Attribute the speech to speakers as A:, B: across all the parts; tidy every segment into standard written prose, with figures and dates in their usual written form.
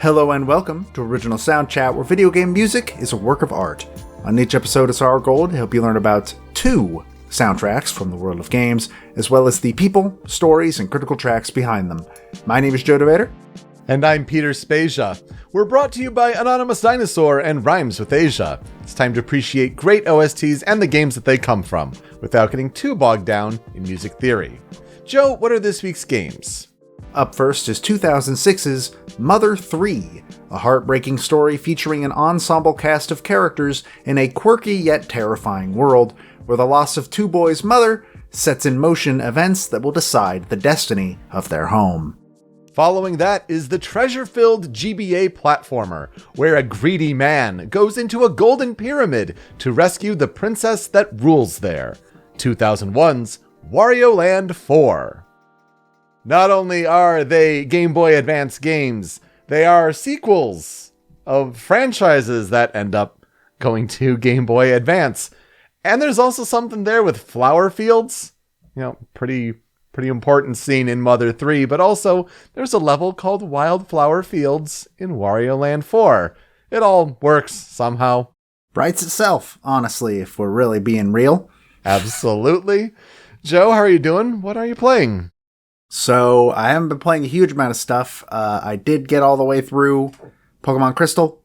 A: Hello and welcome to Original Soundchat, where video game music is a work of art. On each episode, it's our goal to help you learn about 2 soundtracks from the world of games, as well as the people, stories, and critical tracks behind them. My name is Joe DeVader.
B: And I'm Peter Spezia. We're brought to you by Anonymous Dinosaur and Rhymes with Asia. It's time to appreciate great OSTs and the games that they come from, without getting too bogged down in music theory. Joe, what are this week's games?
A: Up first is 2006's Mother 3, a heartbreaking story featuring an ensemble cast of characters in a quirky yet terrifying world, where the loss of 2 boys' mother sets in motion events that will decide the destiny of their home.
B: Following that is the treasure-filled GBA platformer, where a greedy man goes into a golden pyramid to rescue the princess that rules there. 2001's Wario Land 4. Not only are they Game Boy Advance games, they are sequels of franchises that end up going to Game Boy Advance. And there's also something there with flower fields. You know, pretty important scene in Mother 3, but also there's a level called Wildflower Fields in Wario Land 4. It all works somehow.
A: Writes itself, honestly, if we're really being real.
B: Absolutely. Joe, how are you doing? What are you playing?
A: So, I haven't been playing a huge amount of stuff. I did get all the way through Pokemon Crystal.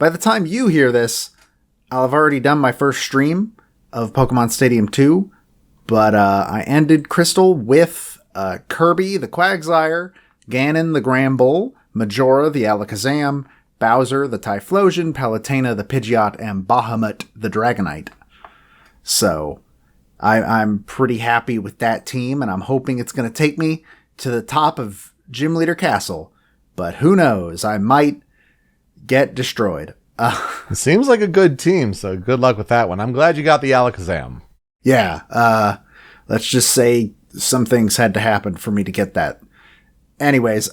A: By the time you hear this, I'll have already done my first stream of Pokemon Stadium 2. But I ended Crystal with Kirby the Quagsire, Ganon the Granbull, Majora the Alakazam, Bowser the Typhlosion, Palutena the Pidgeot, and Bahamut the Dragonite. So I'm pretty happy with that team, and I'm hoping it's going to take me to the top of Gym Leader Castle. But who knows? I might get destroyed.
B: It seems like a good team, so good luck with that one. I'm glad you got the Alakazam.
A: Yeah, let's just say some things had to happen for me to get that. Anyways,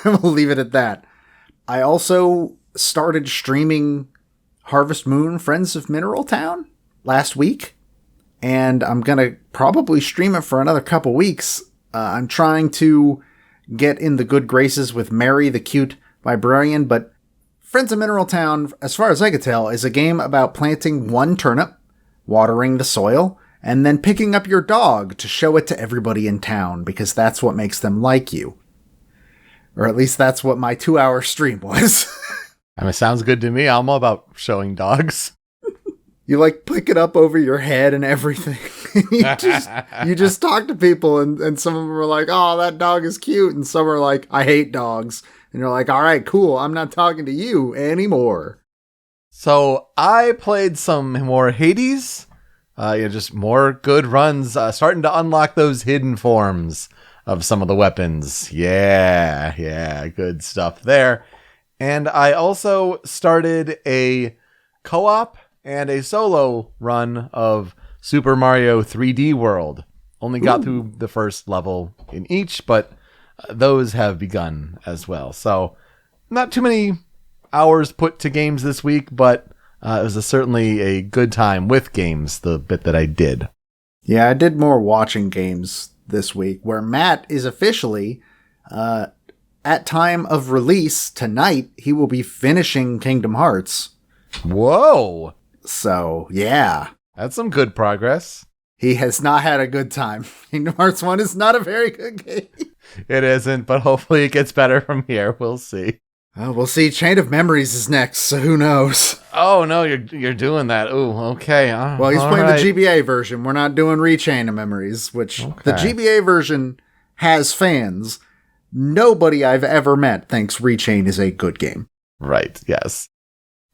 A: we'll leave it at that. I also started streaming Harvest Moon Friends of Mineral Town last week, and I'm going to probably stream it for another couple weeks. I'm trying to get in the good graces with Mary the Cute Librarian, but Friends of Mineral Town, as far as I could tell, is a game about planting 1 turnip, watering the soil, and then picking up your dog to show it to everybody in town, because that's what makes them like you. Or at least that's what my 2-hour stream was.
B: I mean, sounds good to me. I'm all about showing dogs.
A: You pick it up over your head and everything. you just talk to people, and some of them are like, oh, that dog is cute. And some are like, I hate dogs. And you're like, all right, cool. I'm not talking to you anymore.
B: So I played some more Hades, just more good runs, starting to unlock those hidden forms of some of the weapons. Yeah, good stuff there. And I also started a co-op and a solo run of Super Mario 3D World. Only got through the first level in each, but those have begun as well. So not too many hours put to games this week, but it was certainly a good time with games, the bit that I did.
A: Yeah, I did more watching games this week, where Matt is officially, at time of release tonight, he will be finishing Kingdom Hearts.
B: Whoa!
A: So, yeah.
B: That's some good progress.
A: He has not had a good time. Kingdom Hearts 1 is not a very good game.
B: It isn't, but hopefully it gets better from here. We'll see.
A: We'll see. Chain of Memories is next, so who knows?
B: Oh, no, you're doing that. Ooh, okay.
A: Well, he's playing the GBA version. We're not doing Rechain of Memories, which the GBA version has fans. Nobody I've ever met thinks Rechain is a good game.
B: Right, yes.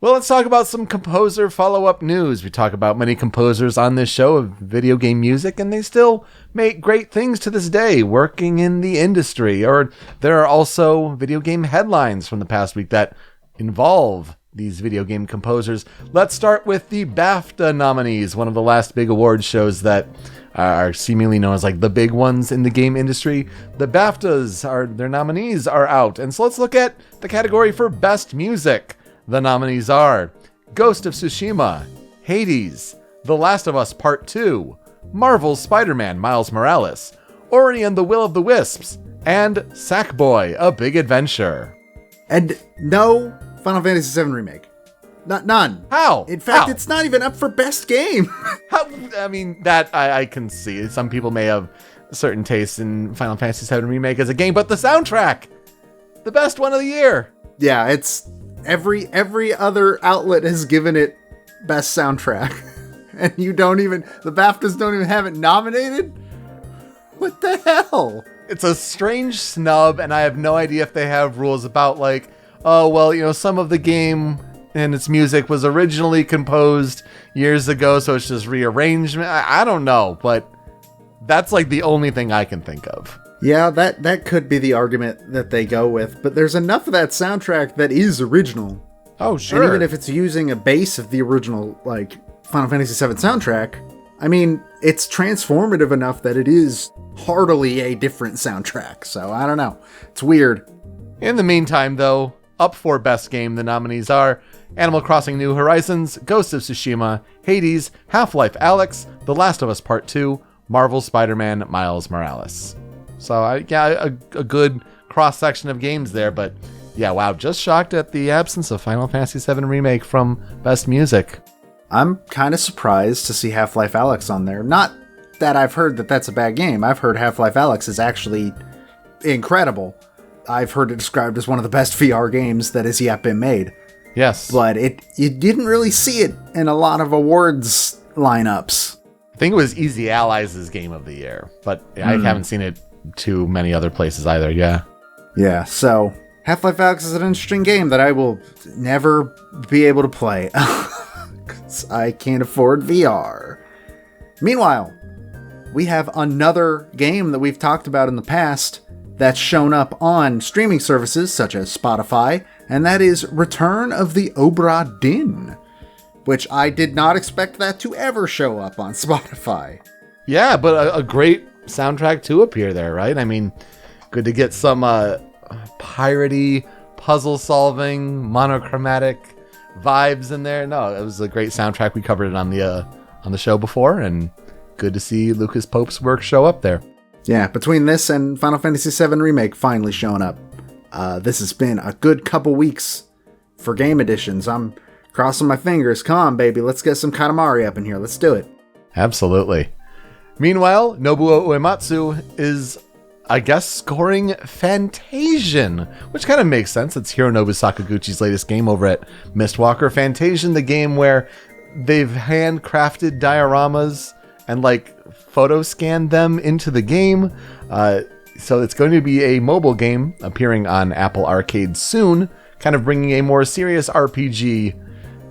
B: Well, let's talk about some composer follow-up news. We talk about many composers on this show of video game music, and they still make great things to this day, working in the industry. Or there are also video game headlines from the past week that involve these video game composers. Let's start with the BAFTA nominees, one of the last big awards shows that are seemingly known as like the big ones in the game industry. The BAFTAs, their nominees are out. And so let's look at the category for Best Music. The nominees are Ghost of Tsushima, Hades, The Last of Us Part 2, Marvel's Spider-Man Miles Morales, Ori and the Will of the Wisps, and Sackboy: A Big Adventure.
A: And no Final Fantasy VII Remake. None.
B: How?
A: In fact,
B: How?
A: it's not even up for best game.
B: How? I mean, that I can see. Some people may have certain tastes in Final Fantasy VII Remake as a game, but the soundtrack, the best one of the year.
A: Yeah, it's every other outlet has given it best soundtrack. And you don't even, the BAFTAs don't even have it nominated? What the hell?
B: It's a strange snub, and I have no idea if they have rules about like, oh, well, some of the game and its music was originally composed years ago, so it's just rearrangement. I don't know, but that's like the only thing I can think of.
A: Yeah, that could be the argument that they go with, but there's enough of that soundtrack that is original.
B: Oh, sure.
A: And even if it's using a base of the original, like, Final Fantasy VII soundtrack, I mean, it's transformative enough that it is heartily a different soundtrack, so I don't know. It's weird.
B: In the meantime, though, up for Best Game, the nominees are Animal Crossing New Horizons, Ghost of Tsushima, Hades, Half-Life Alyx, The Last of Us Part 2, Marvel Spider-Man Miles Morales. So, a good cross-section of games there, but yeah, wow, just shocked at the absence of Final Fantasy VII Remake from Best Music.
A: I'm kind of surprised to see Half-Life Alyx on there. Not that I've heard that that's a bad game. I've heard Half-Life Alyx is actually incredible. I've heard it described as one of the best VR games that has yet been made.
B: Yes.
A: But you didn't really see it in a lot of awards lineups.
B: I think it was Easy Allies' Game of the Year, but I haven't seen it too many other places either, yeah.
A: Yeah, so Half-Life Alyx is an interesting game that I will never be able to play. Because I can't afford VR. Meanwhile, we have another game that we've talked about in the past that's shown up on streaming services such as Spotify, and that is Return of the Obra Dinn, which I did not expect that to ever show up on Spotify.
B: Yeah, but a great soundtrack to appear there, right? I mean, good to get some piratey, puzzle-solving, monochromatic vibes in there. No, it was a great soundtrack. We covered it on the show before, and good to see Lucas Pope's work show up there.
A: Yeah, between this and Final Fantasy VII Remake finally showing up, this has been a good couple weeks for game editions. I'm crossing my fingers. Come on, baby, let's get some Katamari up in here. Let's do it.
B: Absolutely. Meanwhile, Nobuo Uematsu is, I guess, scoring Fantasian, which kind of makes sense. It's Hironobu Sakaguchi's latest game over at Mistwalker. Fantasian, the game where they've handcrafted dioramas and photo scanned them into the game. So it's going to be a mobile game appearing on Apple Arcade soon, kind of bringing a more serious RPG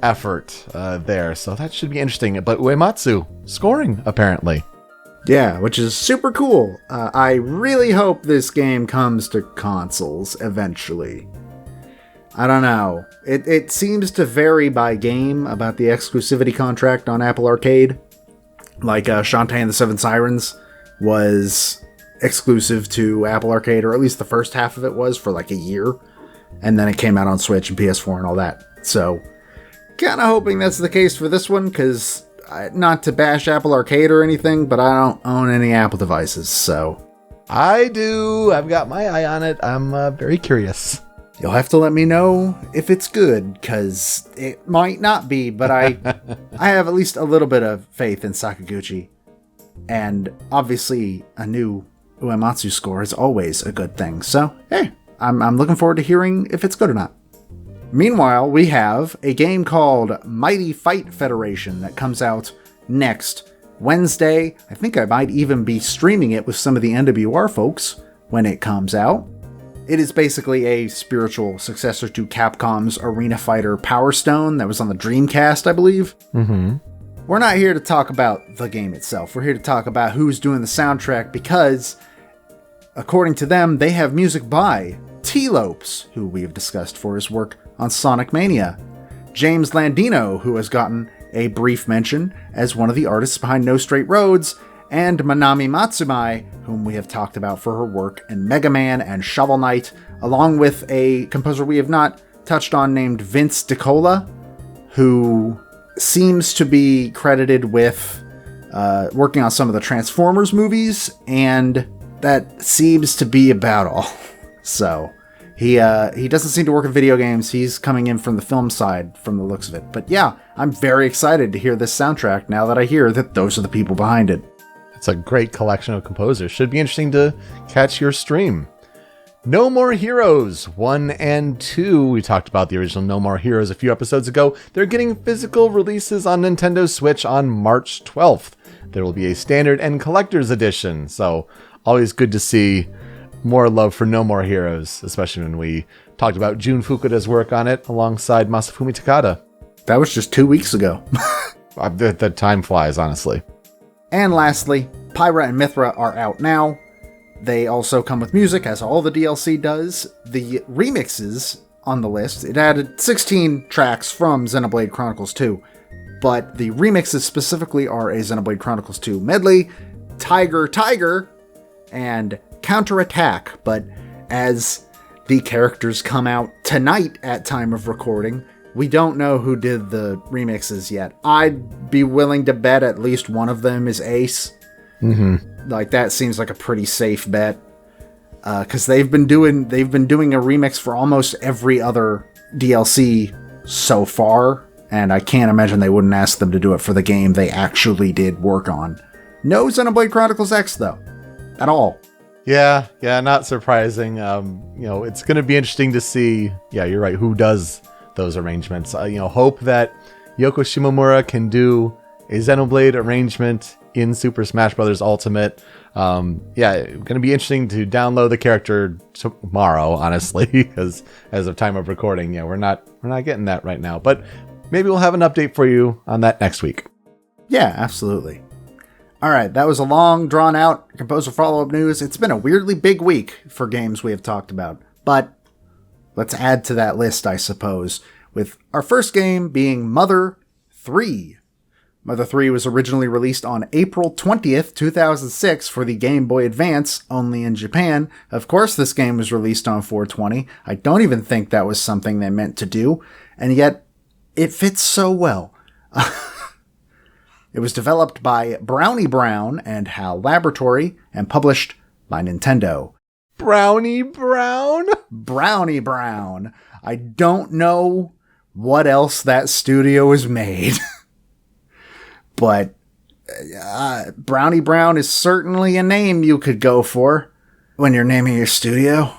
B: effort there. So that should be interesting. But Uematsu scoring, apparently.
A: Yeah, which is super cool. I really hope this game comes to consoles eventually. I don't know. It seems to vary by game about the exclusivity contract on Apple Arcade. Like Shantae and the Seven Sirens was exclusive to Apple Arcade, or at least the first half of it was for a year. And then it came out on Switch and PS4 and all that. So, kind of hoping that's the case for this one, because not to bash Apple Arcade or anything, but I don't own any Apple devices, so.
B: I do. I've got my eye on it. I'm very curious.
A: You'll have to let me know if it's good, because it might not be, but I have at least a little bit of faith in Sakaguchi. And obviously, a new Uematsu score is always a good thing. So, hey, I'm looking forward to hearing if it's good or not. Meanwhile, we have a game called Mighty Fight Federation that comes out next Wednesday. I think I might even be streaming it with some of the NWR folks when it comes out. It is basically a spiritual successor to Capcom's Arena Fighter Power Stone that was on the Dreamcast, I believe.
B: Mm-hmm.
A: We're not here to talk about the game itself. We're here to talk about who's doing the soundtrack because, according to them, they have music by T. Lopes, who we have discussed for his work on Sonic Mania, James Landino, who has gotten a brief mention as one of the artists behind No Straight Roads, and Manami Matsumai, whom we have talked about for her work in Mega Man and Shovel Knight, along with a composer we have not touched on named Vince DiCola, who seems to be credited with working on some of the Transformers movies, and that seems to be about all. So, He doesn't seem to work in video games. He's coming in from the film side from the looks of it. But yeah, I'm very excited to hear this soundtrack now that I hear that those are the people behind it.
B: It's a great collection of composers. Should be interesting to catch your stream. No More Heroes 1 and 2. We talked about the original No More Heroes a few episodes ago. They're getting physical releases on Nintendo Switch on March 12th. There will be a standard and collector's edition. So always good to see more love for No More Heroes, especially when we talked about Jun Fukuda's work on it alongside Masafumi Takada.
A: That was just 2 weeks ago.
B: The time flies, honestly.
A: And lastly, Pyra and Mithra are out now. They also come with music, as all the DLC does. The remixes on the list, it added 16 tracks from Xenoblade Chronicles 2, but the remixes specifically are a Xenoblade Chronicles 2 medley, Tiger, and Counterattack. But as the characters come out tonight at time of recording, we don't know who did the remixes yet. I'd be willing to bet at least one of them is Ace.
B: Mm-hmm.
A: Like, that seems like a pretty safe bet. Because they've been doing a remix for almost every other DLC so far, and I can't imagine they wouldn't ask them to do it for the game they actually did work on. No Xenoblade Chronicles X, though. At all.
B: Yeah, not surprising. It's going to be interesting to see, yeah, you're right, who does those arrangements. Hope that Yoko Shimomura can do a Xenoblade arrangement in Super Smash Bros. Ultimate. Going to be interesting to download the character tomorrow, honestly, because as of time of recording, we're not getting that right now. But maybe we'll have an update for you on that next week.
A: Yeah, absolutely. All right, that was a long, drawn-out composer follow-up news. It's been a weirdly big week for games we have talked about, but let's add to that list, I suppose, with our first game being Mother 3. Mother 3 was originally released on April 20th, 2006 for the Game Boy Advance, only in Japan. Of course, this game was released on 420. I don't even think that was something they meant to do, and yet it fits so well. It was developed by Brownie Brown and HAL Laboratory and published by Nintendo.
B: Brownie Brown?
A: Brownie Brown. I don't know what else that studio has made. But Brownie Brown is certainly a name you could go for when you're naming your studio.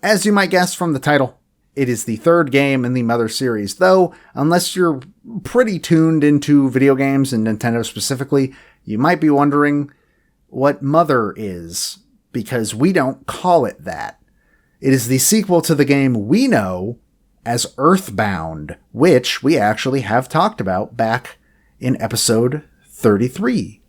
A: As you might guess from the title, it is the third game in the Mother series, though unless you're pretty tuned into video games and Nintendo specifically, you might be wondering what Mother is, because we don't call it that. It is the sequel to the game we know as Earthbound, which we actually have talked about back in episode 33.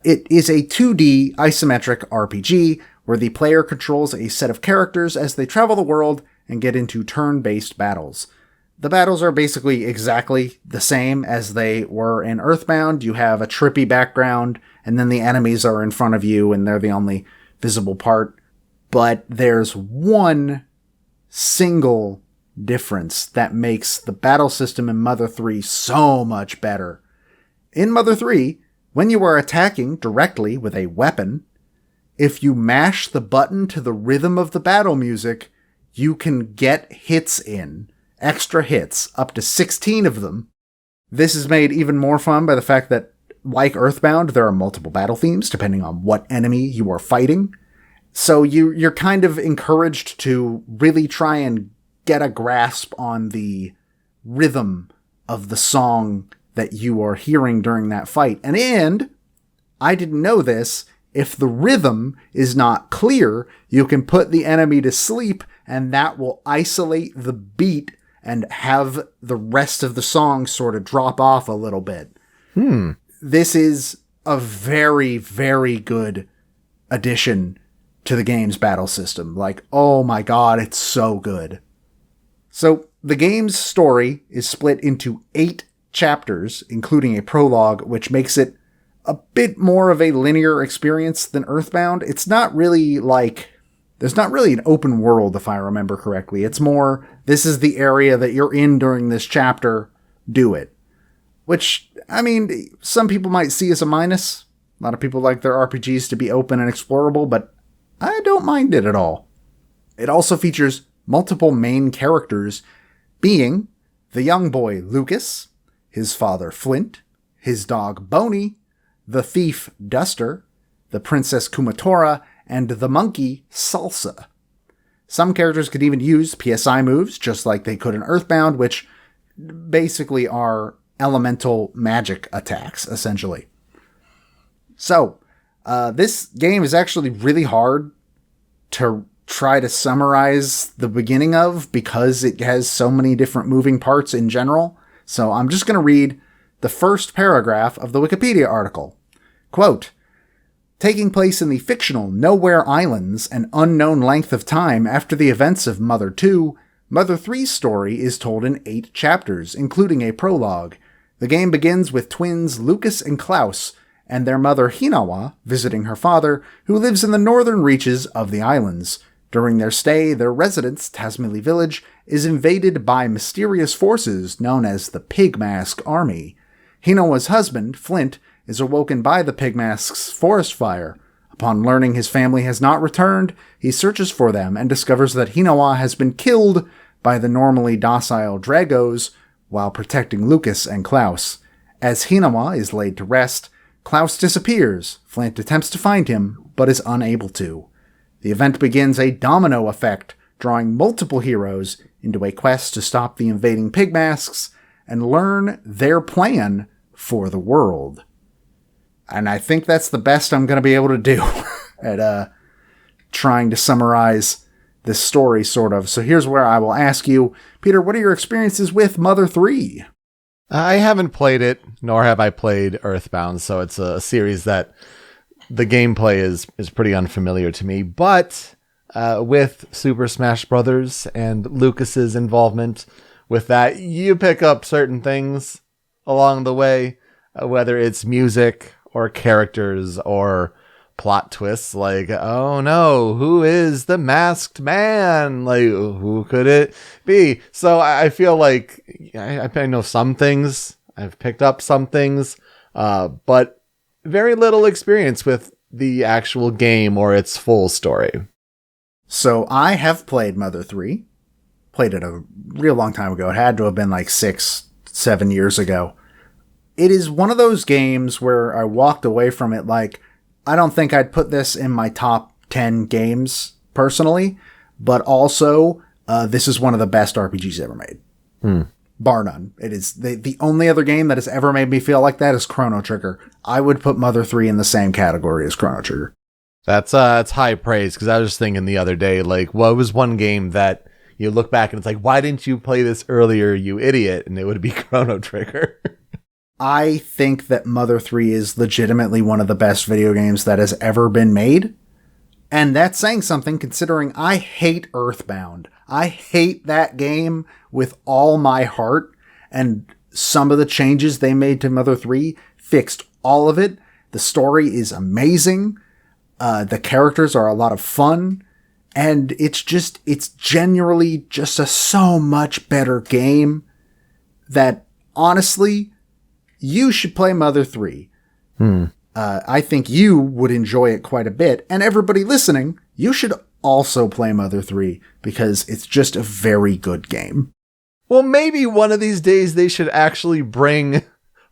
A: It is a 2D isometric RPG where the player controls a set of characters as they travel the world and get into turn-based battles. The battles are basically exactly the same as they were in Earthbound. You have a trippy background, and then the enemies are in front of you, and they're the only visible part. But there's one single difference that makes the battle system in Mother 3 so much better. In Mother 3, when you are attacking directly with a weapon, if you mash the button to the rhythm of the battle music, you can get hits in. Extra hits, up to 16 of them. This is made even more fun by the fact that, like Earthbound, there are multiple battle themes depending on what enemy you are fighting. So you're kind of encouraged to really try and get a grasp on the rhythm of the song that you are hearing during that fight. And I didn't know this, if the rhythm is not clear, you can put the enemy to sleep, and that will isolate the beat and have the rest of the song sort of drop off a little bit. This is a very, very good addition to the game's battle system. Like, oh my god, it's so good. So, the game's story is split into 8 chapters, including a prologue, which makes it a bit more of a linear experience than Earthbound. It's not really there's not really an open world, if I remember correctly. It's more, this is the area that you're in during this chapter, do it. Which, I mean, some people might see as a minus. A lot of people like their RPGs to be open and explorable, but I don't mind it at all. It also features multiple main characters, being the young boy Lucas, his father Flint, his dog Boney, the thief Duster, the princess Kumatora, and the monkey Salsa. Some characters could even use PSI moves, just like they could in Earthbound, which basically are elemental magic attacks, essentially. So, this game is actually really hard to try to summarize the beginning of because it has so many different moving parts in general. So I'm just going to read the first paragraph of the Wikipedia article. Quote, taking place in the fictional Nowhere Islands, an unknown length of time after the events of Mother 2, Mother 3's story is told in 8 chapters, including a prologue. The game begins with twins Lucas and Klaus and their mother Hinawa visiting her father, who lives in the northern reaches of the islands. During their stay, their residence, Tasmili Village, is invaded by mysterious forces known as the Pigmask Army. Hinawa's husband, Flint, is awoken by the Pigmask's forest fire. Upon learning his family has not returned, he searches for them and discovers that Hinawa has been killed by the normally docile Dragos while protecting Lucas and Klaus. As Hinawa is laid to rest, Klaus disappears. Flint attempts to find him, but is unable to. The event begins a domino effect, drawing multiple heroes into a quest to stop the invading Pigmasks and learn their plan for the world. And I think that's the best I'm going to be able to do at trying to summarize this story, sort of. So here's where I will ask you, Peter, what are your experiences with Mother 3?
B: I haven't played it, nor have I played Earthbound, so it's a series that the gameplay is pretty unfamiliar to me. But with Super Smash Brothers and Lucas's involvement with that, you pick up certain things along the way, whether it's music or characters or plot twists, like, oh no, who is the masked man? Like, who could it be? So I feel like I know some things, I've picked up some things, but very little experience with the actual game or its full story.
A: So I have played Mother 3. Played it a real long time ago. It had to have been like 6-7 years ago. It is one of those games where I walked away from it like, I don't think I'd put this in my top 10 games personally, but also this is one of the best RPGs ever made. Bar none. It is the only other game that has ever made me feel like that is Chrono Trigger. I would put Mother 3 in the same category as Chrono Trigger.
B: That's high praise, because I was just thinking the other day, like, what was one game that you look back and it's like, why didn't you play this earlier, you idiot? And it would be Chrono Trigger.
A: I think that Mother 3 is legitimately one of the best video games that has ever been made. And that's saying something, considering I hate Earthbound. I hate that game with all my heart, and some of the changes they made to Mother 3 fixed all of it. The story is amazing. The characters are a lot of fun. And it's generally just a so much better game that, honestly, you should play Mother 3. I think you would enjoy it quite a bit. And everybody listening, you should also play Mother 3 because it's just a very good game.
B: Well, maybe one of these days they should actually bring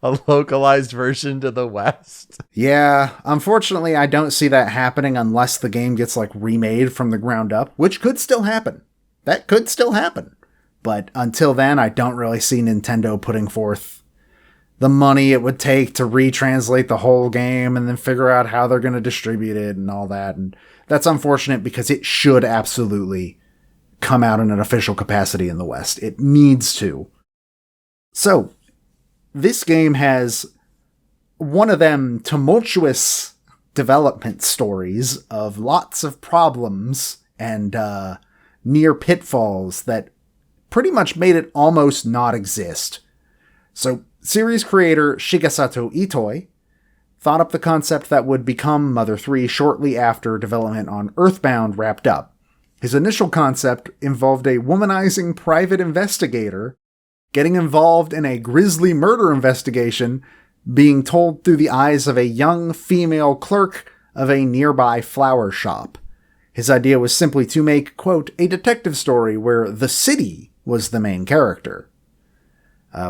B: a localized version to the West.
A: Yeah, unfortunately, I don't see that happening unless the game gets like remade from the ground up, which could still happen. That could still happen. But until then, I don't really see Nintendo putting forth the money it would take to retranslate the whole game and then figure out how they're going to distribute it and all that. And that's unfortunate because it should absolutely come out in an official capacity in the West. It needs to. So, this game has one of them tumultuous development stories of lots of problems and near pitfalls that pretty much made it almost not exist. So, series creator Shigesato Itoi thought up the concept that would become Mother 3 shortly after development on Earthbound wrapped up. His initial concept involved a womanizing private investigator getting involved in a grisly murder investigation, being told through the eyes of a young female clerk of a nearby flower shop. His idea was simply to make, quote, a detective story where the city was the main character.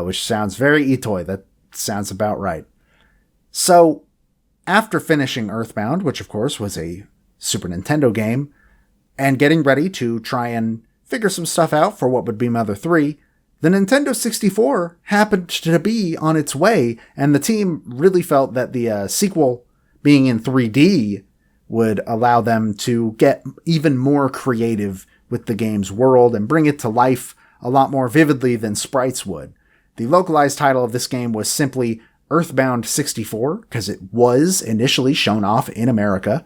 A: Which sounds very Itoi. That sounds about right. So, after finishing Earthbound, which of course was a Super Nintendo game, and getting ready to try and figure some stuff out for what would be Mother 3, the Nintendo 64 happened to be on its way, and the team really felt that the sequel being in 3D would allow them to get even more creative with the game's world and bring it to life a lot more vividly than sprites would. The localized title of this game was simply Earthbound 64, because it was initially shown off in America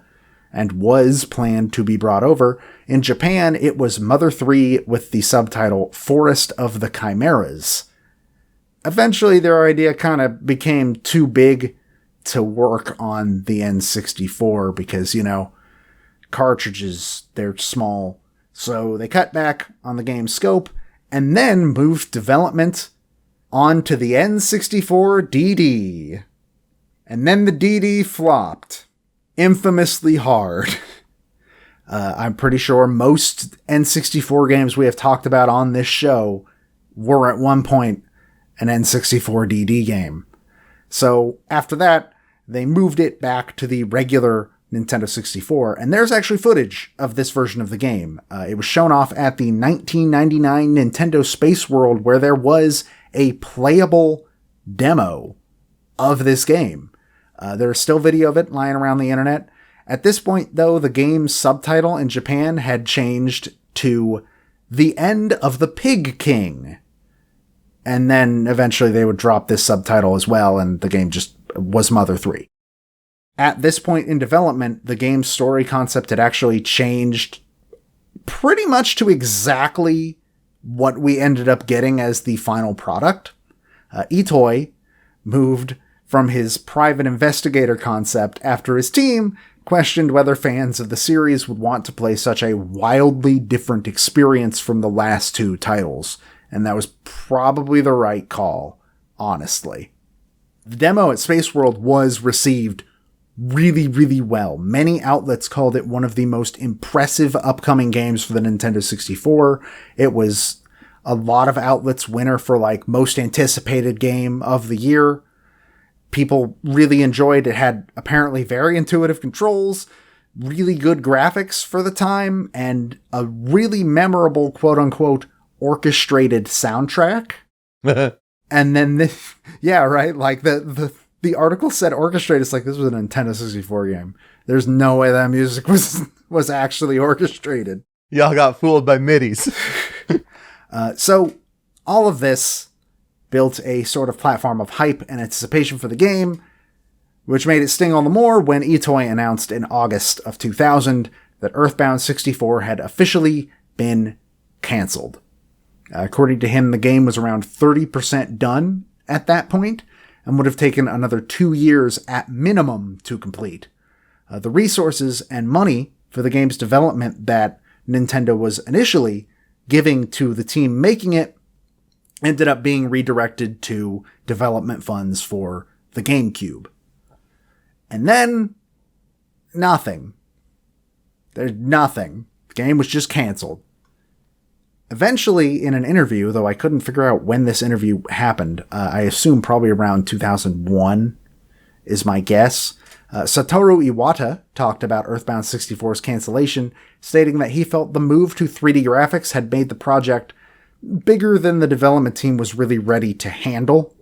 A: and was planned to be brought over. In Japan, it was Mother 3 with the subtitle Forest of the Chimeras. Eventually, their idea kind of became too big to work on the N64 because, you know, cartridges, they're small. So they cut back on the game's scope and then moved development onto the N64 DD. And then the DD flopped. Infamously hard. I'm pretty sure most N64 games we have talked about on this show were at one point an N64 DD game. So after that, they moved it back to the regular Nintendo 64, and there's actually footage of this version of the game. It was shown off at the 1999 Nintendo Space World, where there was a playable demo of this game. There's still video of it lying around the internet. At this point, though, the game's subtitle in Japan had changed to The End of the Pig King. And then eventually they would drop this subtitle as well, and the game just was Mother 3. At this point in development, the game's story concept had actually changed pretty much to exactly what we ended up getting as the final product. Itoi moved from his private investigator concept after his team questioned whether fans of the series would want to play such a wildly different experience from the last two titles. And that was probably the right call, honestly. The demo at Space World was received really, really well. Many outlets called it one of the most impressive upcoming games for the Nintendo 64. It was a lot of outlets' winner for like most anticipated game of the year. People really enjoyed it. Had apparently very intuitive controls, really good graphics for the time, and a really memorable quote-unquote orchestrated soundtrack. And then this, yeah, right? Like the article said orchestrated. It's like, this was a Nintendo 64 game. There's no way that music was actually orchestrated.
B: Y'all got fooled by midis.
A: So all of this built a sort of platform of hype and anticipation for the game, which made it sting all the more when Itoi announced in August of 2000 that Earthbound 64 had officially been cancelled. According to him, the game was around 30% done at that point and would have taken another 2 years at minimum to complete. The resources and money for the game's development that Nintendo was initially giving to the team making it ended up being redirected to development funds for the GameCube. And then, nothing. There's nothing. The game was just canceled. Eventually, in an interview, though I couldn't figure out when this interview happened, I assume probably around 2001 is my guess, Satoru Iwata talked about Earthbound 64's cancellation, stating that he felt the move to 3D graphics had made the project bigger than the development team was really ready to handle,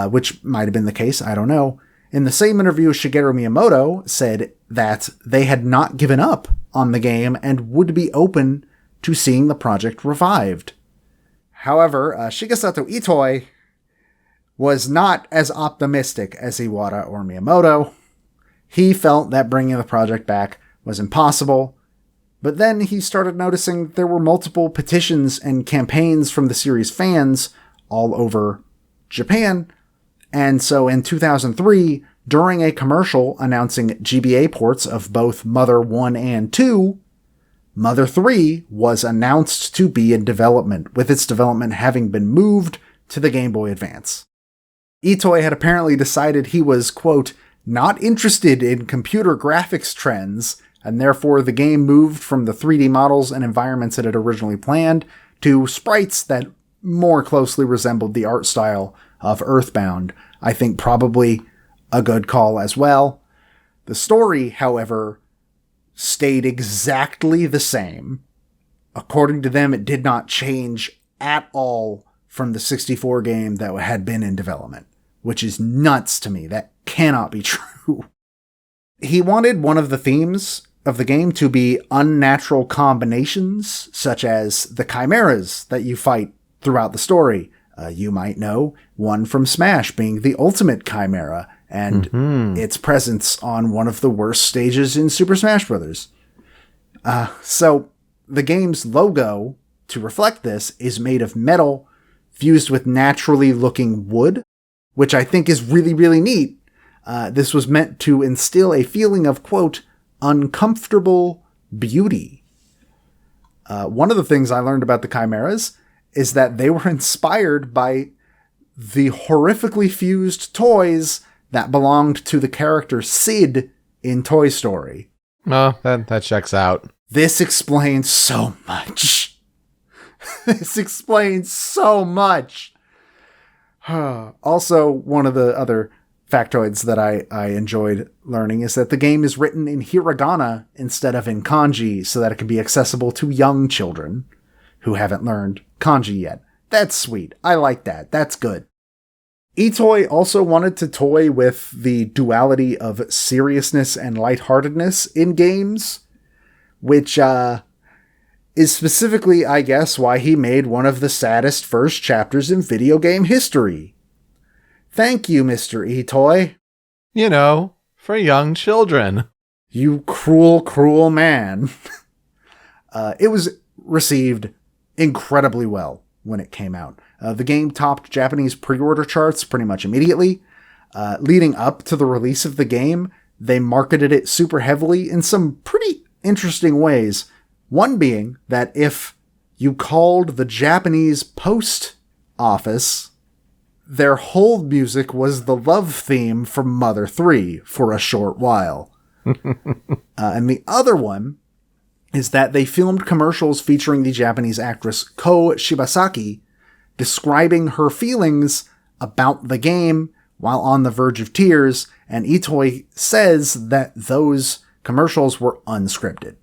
A: which might have been the case, I don't know. In the same interview, Shigeru Miyamoto said that they had not given up on the game and would be open to seeing the project revived. However, Shigesato Itoi was not as optimistic as Iwata or Miyamoto. He felt that bringing the project back was impossible, but then he started noticing there were multiple petitions and campaigns from the series' fans all over Japan, and so in 2003, during a commercial announcing GBA ports of both Mother 1 and 2, Mother 3 was announced to be in development, with its development having been moved to the Game Boy Advance. Itoi had apparently decided he was, quote, not interested in computer graphics trends, and therefore the game moved from the 3D models and environments it had originally planned to sprites that more closely resembled the art style of Earthbound. I think probably a good call as well. The story, however, stayed exactly the same. According to them, it did not change at all from the 64 game that had been in development, which is nuts to me. That cannot be true. He wanted one of the themes of the game to be unnatural combinations, such as the chimeras that you fight throughout the story. You might know one from Smash being the ultimate chimera, and its presence on one of the worst stages in Super Smash Bros. So the game's logo, to reflect this, is made of metal fused with naturally looking wood, which I think is really, really neat. This was meant to instill a feeling of, quote, uncomfortable beauty. One of the things I learned about the chimeras is that they were inspired by the horrifically fused toys that belonged to the character Sid in Toy Story.
B: Oh, that checks out.
A: This explains so much. This explains so much. Also, one of the other factoids that I enjoyed learning is that the game is written in hiragana instead of in kanji so that it can be accessible to young children who haven't learned kanji yet. That's sweet. I like that. That's good. Itoi also wanted to toy with the duality of seriousness and lightheartedness in games, which is specifically, I guess, why he made one of the saddest first chapters in video game history. Thank you, Mr. Itoi.
B: You know, for young children.
A: You cruel, cruel man. It was received incredibly well when it came out. The game topped Japanese pre-order charts pretty much immediately. Leading up to the release of the game, they marketed it super heavily in some pretty interesting ways. One being that if you called the Japanese post office, their hold music was the love theme from Mother 3 for a short while. And the other one is that they filmed commercials featuring the Japanese actress Ko Shibasaki describing her feelings about the game while on the verge of tears, and Itoi says that those commercials were unscripted.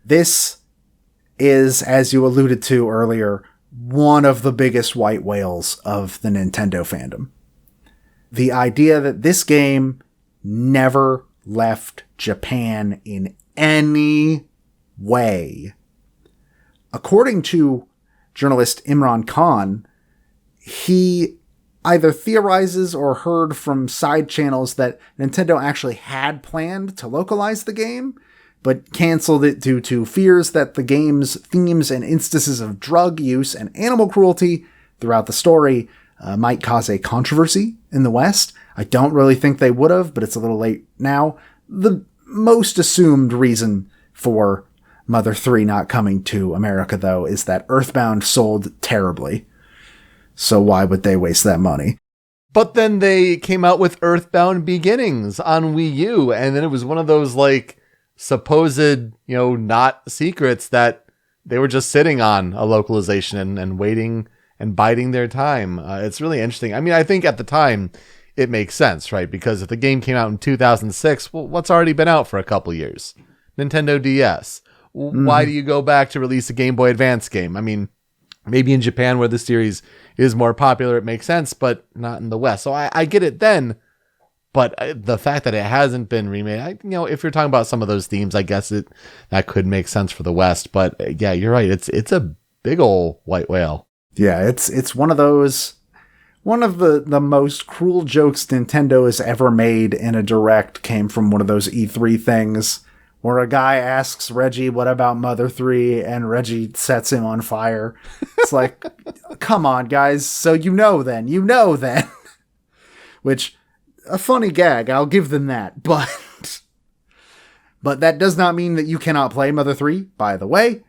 A: This is, as you alluded to earlier, one of the biggest white whales of the Nintendo fandom. The idea that this game never left Japan in any way. According to journalist Imran Khan, he either theorizes or heard from side channels that Nintendo actually had planned to localize the game, but canceled it due to fears that the game's themes and instances of drug use and animal cruelty throughout the story might cause a controversy in the West. I don't really think they would have, but it's a little late now. The most assumed reason for Mother 3 not coming to America, though, is that Earthbound sold terribly. So why would they waste that money?
B: But then they came out with Earthbound Beginnings on Wii U, and then it was one of those, like, supposed, not secrets that they were just sitting on a localization and waiting and biding their time. It's really interesting. I mean, I think at the time it makes sense, right? Because if the game came out in 2006, well, what's already been out for a couple years? Nintendo DS. Why do you go back to release a Game Boy Advance game? I mean, maybe in Japan where the series is more popular, it makes sense, but not in the West. So I get it then. But the fact that it hasn't been remade, if you're talking about some of those themes, I guess that could make sense for the West. But yeah, you're right. It's a big old white whale.
A: Yeah, it's one of the most cruel jokes Nintendo has ever made in a direct came from one of those E3 things where a guy asks Reggie, what about Mother 3? And Reggie sets him on fire. It's like, come on, guys. So you know then. Which, a funny gag, I'll give them that. But that does not mean that you cannot play Mother 3, by the way.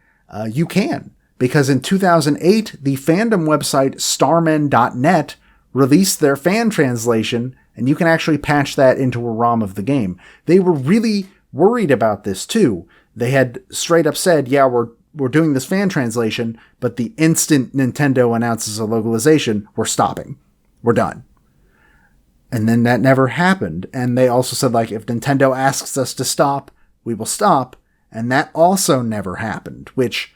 A: You can. Because in 2008, the fandom website starmen.net released their fan translation, and you can actually patch that into a ROM of the game. They were really worried about this too. They had straight up said, yeah, we're doing this fan translation, but the instant Nintendo announces a localization, we're stopping. We're done. And then that never happened. And they also said, like, if Nintendo asks us to stop, we will stop. And that also never happened, which,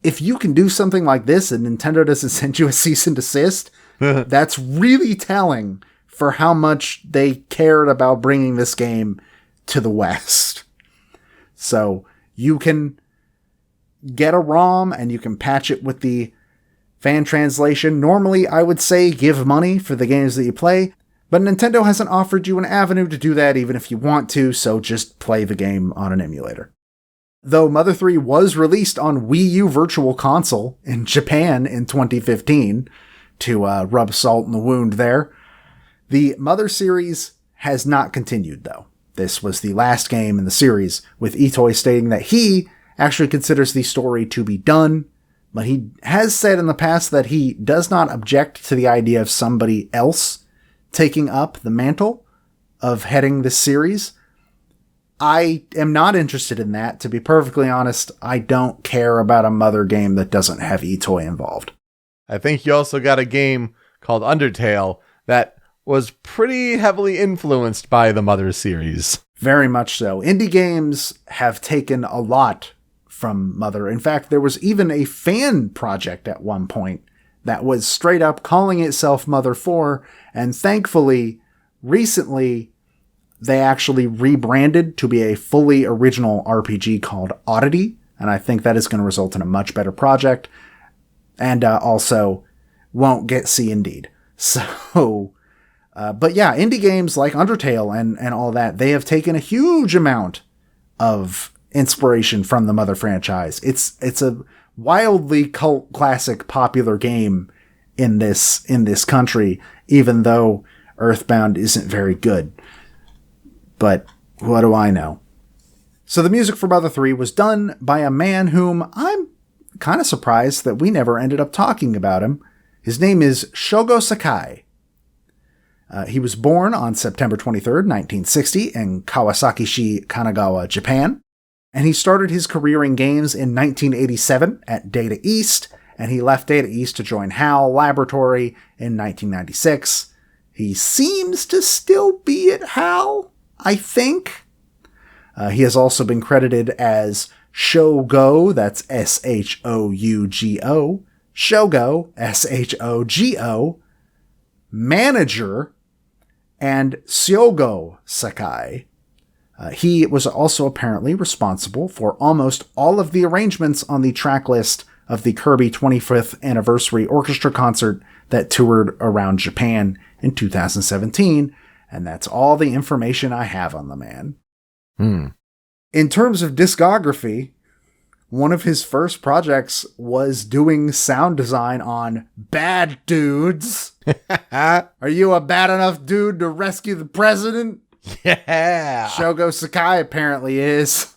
A: if you can do something like this and Nintendo doesn't send you a cease and desist, that's really telling for how much they cared about bringing this game to the West. So you can get a ROM and you can patch it with the fan translation. Normally, I would say give money for the games that you play, but Nintendo hasn't offered you an avenue to do that even if you want to, so just play the game on an emulator. Though Mother 3 was released on Wii U Virtual Console in Japan in 2015, to rub salt in the wound there, the Mother series has not continued, though. This was the last game in the series, with Itoi stating that he actually considers the story to be done, but he has said in the past that he does not object to the idea of somebody else taking up the mantle of heading this series. I am not interested in that. To be perfectly honest, I don't care about a Mother game that doesn't have Itoi involved.
B: I think you also got a game called Undertale that was pretty heavily influenced by the Mother series.
A: Very much so. Indie games have taken a lot from Mother. In fact, there was even a fan project at one point that was straight up calling itself Mother 4, and thankfully, recently, they actually rebranded to be a fully original RPG called Oddity, and I think that is going to result in a much better project, and also won't get C indeed. So, but yeah, indie games like Undertale and all that, they have taken a huge amount of inspiration from the Mother franchise. It's a wildly cult classic popular game in this country, even though Earthbound isn't very good. But what do I know? So the music for Mother 3 was done by a man whom I'm kind of surprised that we never ended up talking about him. His name is Shogo Sakai. He was born on September 23rd, 1960 in Kawasaki-shi, Kanagawa, Japan. And he started his career in games in 1987 at Data East, and he left Data East to join HAL Laboratory in 1996. He seems to still be at HAL, I think. He has also been credited as Shogo, that's S-H-O-U-G-O, Shogo, S-H-O-G-O, Manager, and Shogo Sakai. He was also apparently responsible for almost all of the arrangements on the track list of the Kirby 25th Anniversary Orchestra concert that toured around Japan in 2017, and that's all the information I have on the man. In terms of discography, one of his first projects was doing sound design on Bad Dudes. Are you a bad enough dude to rescue the president?
B: Yeah.
A: Shogo Sakai apparently is.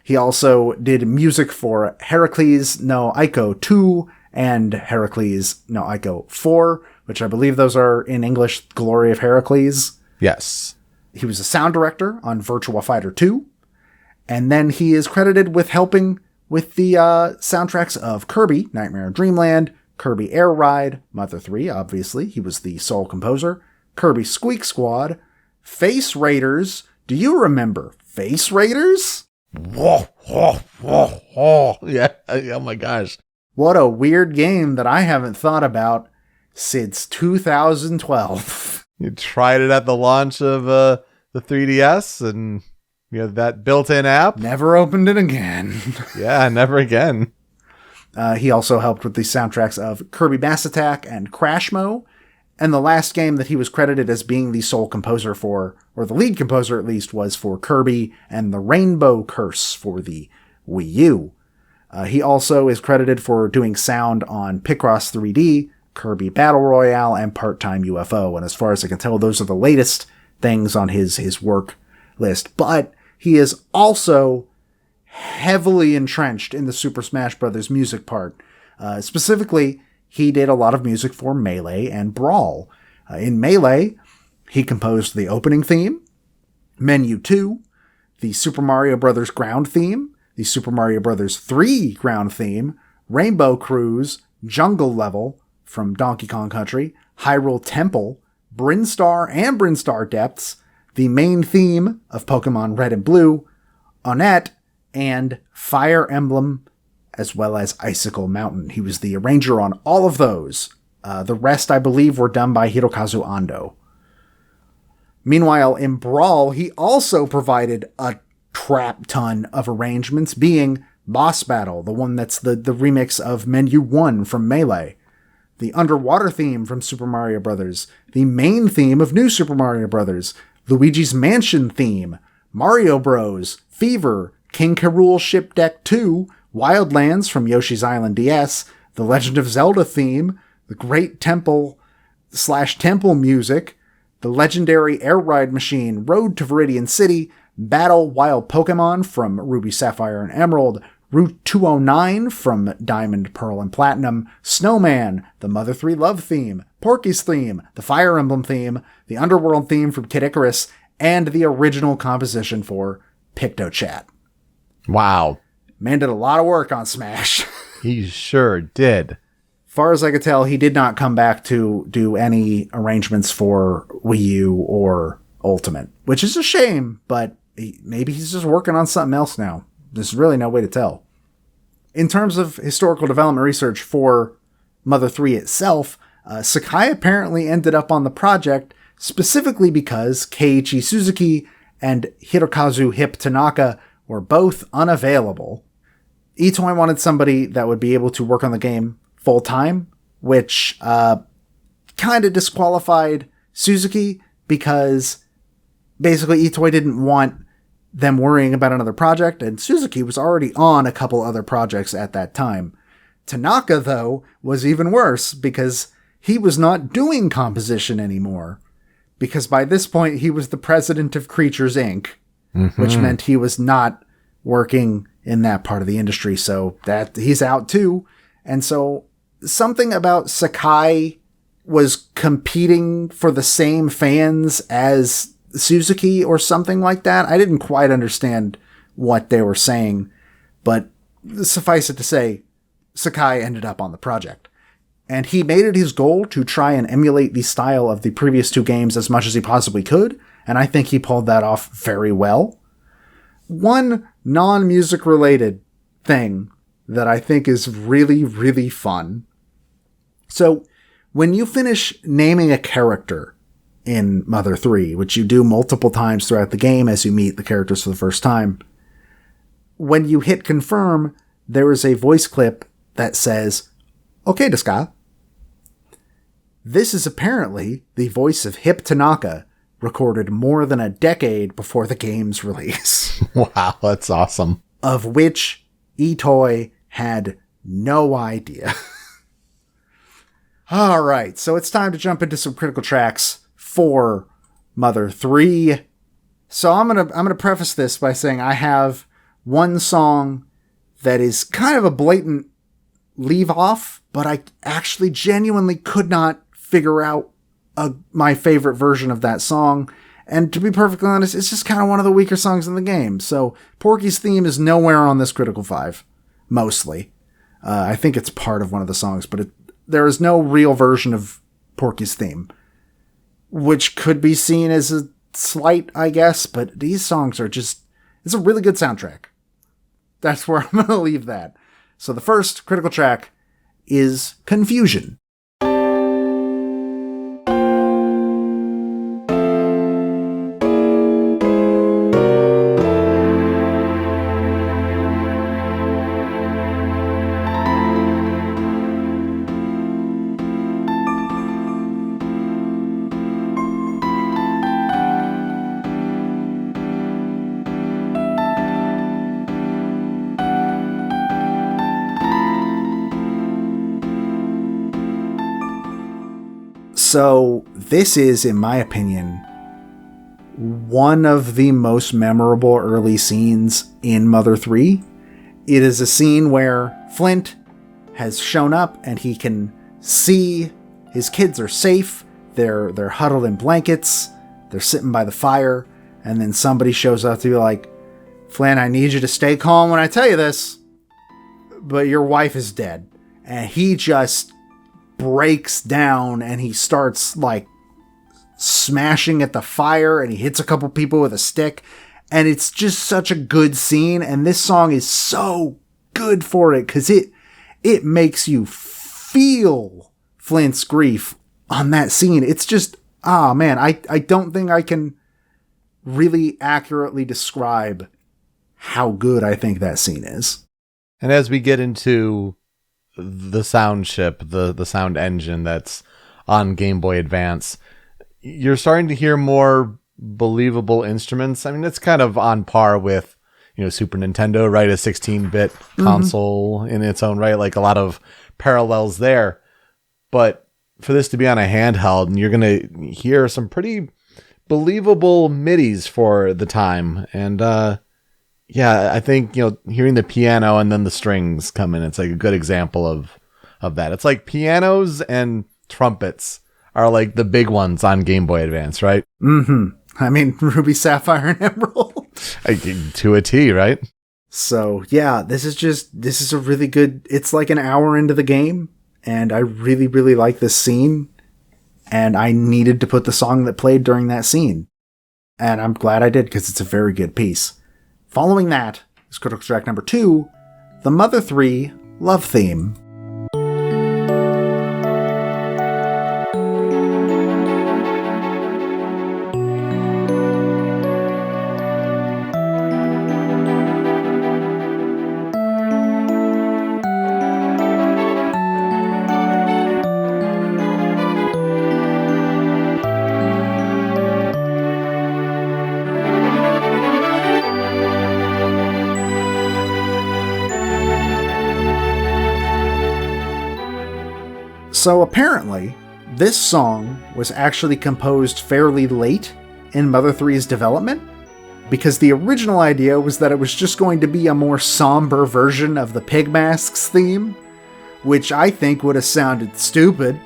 A: He also did music for Heracles no Ico 2 and Heracles no Ico 4, which I believe those are in English Glory of Heracles.
B: Yes.
A: He was a sound director on Virtua Fighter 2. And then he is credited with helping with the soundtracks of Kirby, Nightmare Dreamland, Kirby Air Ride, Mother 3, obviously. He was the sole composer. Kirby Squeak Squad, Face Raiders. Do you remember Face Raiders?
B: Whoa, whoa, whoa, whoa. Yeah. Oh my gosh.
A: What a weird game that I haven't thought about since 2012.
B: You tried it at the launch of the 3DS and you know that built-in app.
A: Never opened it again.
B: Yeah, never again.
A: He also helped with the soundtracks of Kirby Bass Attack and Crashmo. And the last game that he was credited as being the sole composer for, or the lead composer at least, was for Kirby and the Rainbow Curse for the Wii U. He also is credited for doing sound on Picross 3D, Kirby Battle Royale, and Part-Time UFO. And as far as I can tell, those are the latest things on his work list. But he is also heavily entrenched in the Super Smash Bros. Music part. Specifically, he did a lot of music for Melee and Brawl. In Melee, he composed the opening theme, Menu 2, the Super Mario Bros. Ground theme, the Super Mario Bros. 3 ground theme, Rainbow Cruise, Jungle Level from Donkey Kong Country, Hyrule Temple, Brinstar and Brinstar Depths, the main theme of Pokemon Red and Blue, Onett, and Fire Emblem, as well as Icicle Mountain. He was the arranger on all of those. The rest, I believe, were done by Hirokazu Ando. Meanwhile, in Brawl, he also provided a crap ton of arrangements, being Boss Battle, the one that's the remix of Menu 1 from Melee, the underwater theme from Super Mario Bros., the main theme of New Super Mario Bros., Luigi's Mansion theme, Mario Bros., Fever, King K. Rool Ship Deck 2, Wildlands from Yoshi's Island DS, the Legend of Zelda theme, the Great Temple/Temple music, the legendary Air Ride Machine Road to Viridian City, Battle Wild Pokemon from Ruby, Sapphire, and Emerald, Route 209 from Diamond, Pearl, and Platinum, Snowman, the Mother 3 Love theme, Porky's theme, the Fire Emblem theme, the Underworld theme from Kid Icarus, and the original composition for PictoChat.
B: Wow.
A: Man did a lot of work on Smash.
B: He sure did.
A: Far as I could tell, he did not come back to do any arrangements for Wii U or Ultimate, which is a shame, but maybe he's just working on something else now. There's really no way to tell. In terms of historical development research for Mother 3 itself, Sakai apparently ended up on the project specifically because Keiichi Suzuki and Hirokazu Hip Tanaka were both unavailable. Itoi wanted somebody that would be able to work on the game full-time, which kind of disqualified Suzuki because basically Itoi didn't want them worrying about another project, and Suzuki was already on a couple other projects at that time. Tanaka, though, was even worse because he was not doing composition anymore, because by this point he was the president of Creatures Inc., which meant he was not working in that part of the industry, so that he's out too. And so something about Sakai was competing for the same fans as Suzuki or something like that. I didn't quite understand what they were saying, but suffice it to say, Sakai ended up on the project. And he made it his goal to try and emulate the style of the previous two games as much as he possibly could, and I think he pulled that off very well. One non-music related thing that I think is really, really fun. So, when you finish naming a character in Mother 3, which you do multiple times throughout the game as you meet the characters for the first time, when you hit confirm, there is a voice clip that says, "Okay, desu ka?" This is apparently the voice of Hip Tanaka, recorded more than a decade before the game's release.
B: Wow, that's awesome.
A: Of which Itoi had no idea. All right, so it's time to jump into some critical tracks for Mother 3. So I'm gonna preface this by saying I have one song that is kind of a blatant leave off, but I actually genuinely could not figure out my favorite version of that song. And to be perfectly honest, it's just kind of one of the weaker songs in the game. So Porky's theme is nowhere on this Critical 5, mostly. I think it's part of one of the songs, but there is no real version of Porky's theme, which could be seen as a slight, I guess, but these songs are just, it's a really good soundtrack. That's where I'm going to leave that. So the first critical track is Confusion. So this is, in my opinion, one of the most memorable early scenes in Mother 3. It is a scene where Flint has shown up and he can see his kids are safe. They're huddled in blankets. They're sitting by the fire. And then somebody shows up to be like, Flynn, I need you to stay calm when I tell you this, but your wife is dead. And he just breaks down and he starts like smashing at the fire and he hits a couple people with a stick. And it's just such a good scene. And this song is so good for it because it makes you feel Flint's grief on that scene. It's just, man, I don't think I can really accurately describe how good I think that scene is.
B: And as we get into the sound chip, the sound engine that's on Game Boy Advance, you're starting to hear more believable instruments. I mean, it's kind of on par with, Super Nintendo, right? A 16-bit console in its own right, like a lot of parallels there. But for this to be on a handheld, and you're going to hear some pretty believable midis for the time. And I think, hearing the piano and then the strings come in, it's like a good example of that. It's like pianos and trumpets are like the big ones on Game Boy Advance, right?
A: Mm-hmm. I mean, Ruby, Sapphire, and Emerald.
B: To a T, right?
A: So, yeah, this is a really good, it's like an hour into the game, and I really, really like this scene, and I needed to put the song that played during that scene. And I'm glad I did, because it's a very good piece. Following that is critical track number 2, the Mother 3 Love Theme. So apparently, this song was actually composed fairly late in Mother 3's development, because the original idea was that it was just going to be a more somber version of the Pigmask's theme, which I think would have sounded stupid,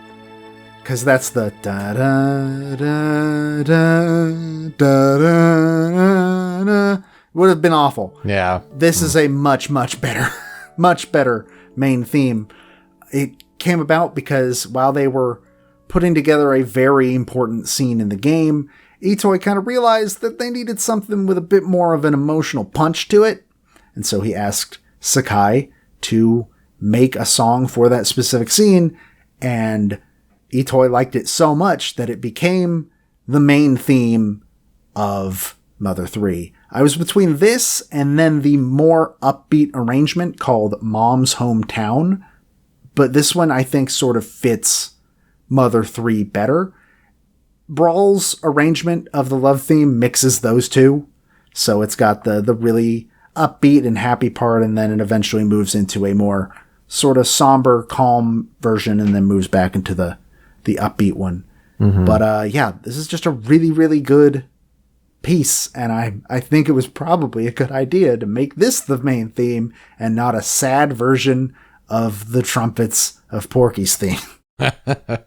A: because that's the da-da-da-da-da-da-da. Would have been awful.
B: Yeah.
A: This is a much, much better main theme. It came about because while they were putting together a very important scene in the game, Itoi kind of realized that they needed something with a bit more of an emotional punch to it. And so he asked Sakai to make a song for that specific scene, and Itoi liked it so much that it became the main theme of Mother 3. I was between this and then the more upbeat arrangement called Mom's Hometown, but this one I think sort of fits Mother 3 better. Brawl's arrangement of the love theme mixes those two, so it's got the really upbeat and happy part, and then it eventually moves into a more sort of somber, calm version, and then moves back into the upbeat one. Mm-hmm. But this is just a really, really good piece, and I think it was probably a good idea to make this the main theme and not a sad version of the trumpets of Porky's theme.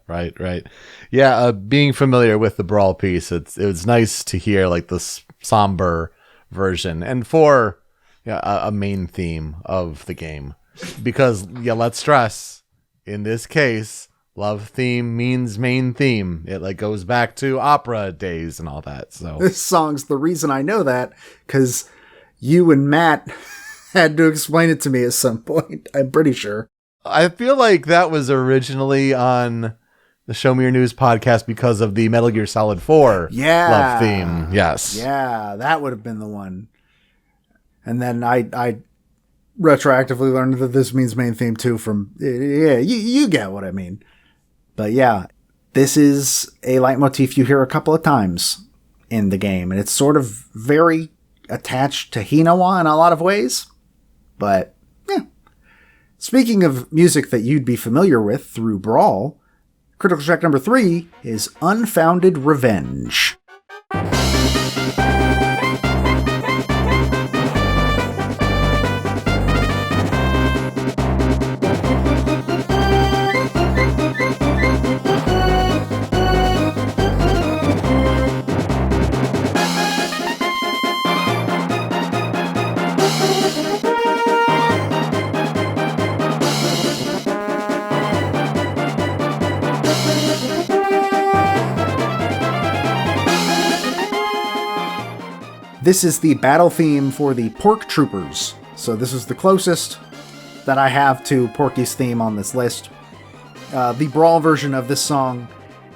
B: Right. Yeah, being familiar with the Brawl piece, it was nice to hear like this somber version, and for a main theme of the game. Because, let's stress, in this case, love theme means main theme. It like goes back to opera days and all that. So
A: this song's the reason I know that, because you and Matt had to explain it to me at some point, I'm pretty sure.
B: I feel like that was originally on the Show Me Your News podcast because of the Metal Gear Solid 4 love theme. Yes.
A: Yeah, that would have been the one. And then I retroactively learned that this means main theme too from, you get what I mean. But yeah, this is a leitmotif you hear a couple of times in the game, and it's sort of very attached to Hinawa in a lot of ways. But yeah. Speaking of music that you'd be familiar with through Brawl, critical track number 3 is Unfounded Revenge. This is the battle theme for the Pork Troopers. So this is the closest that I have to Porky's theme on this list. The Brawl version of this song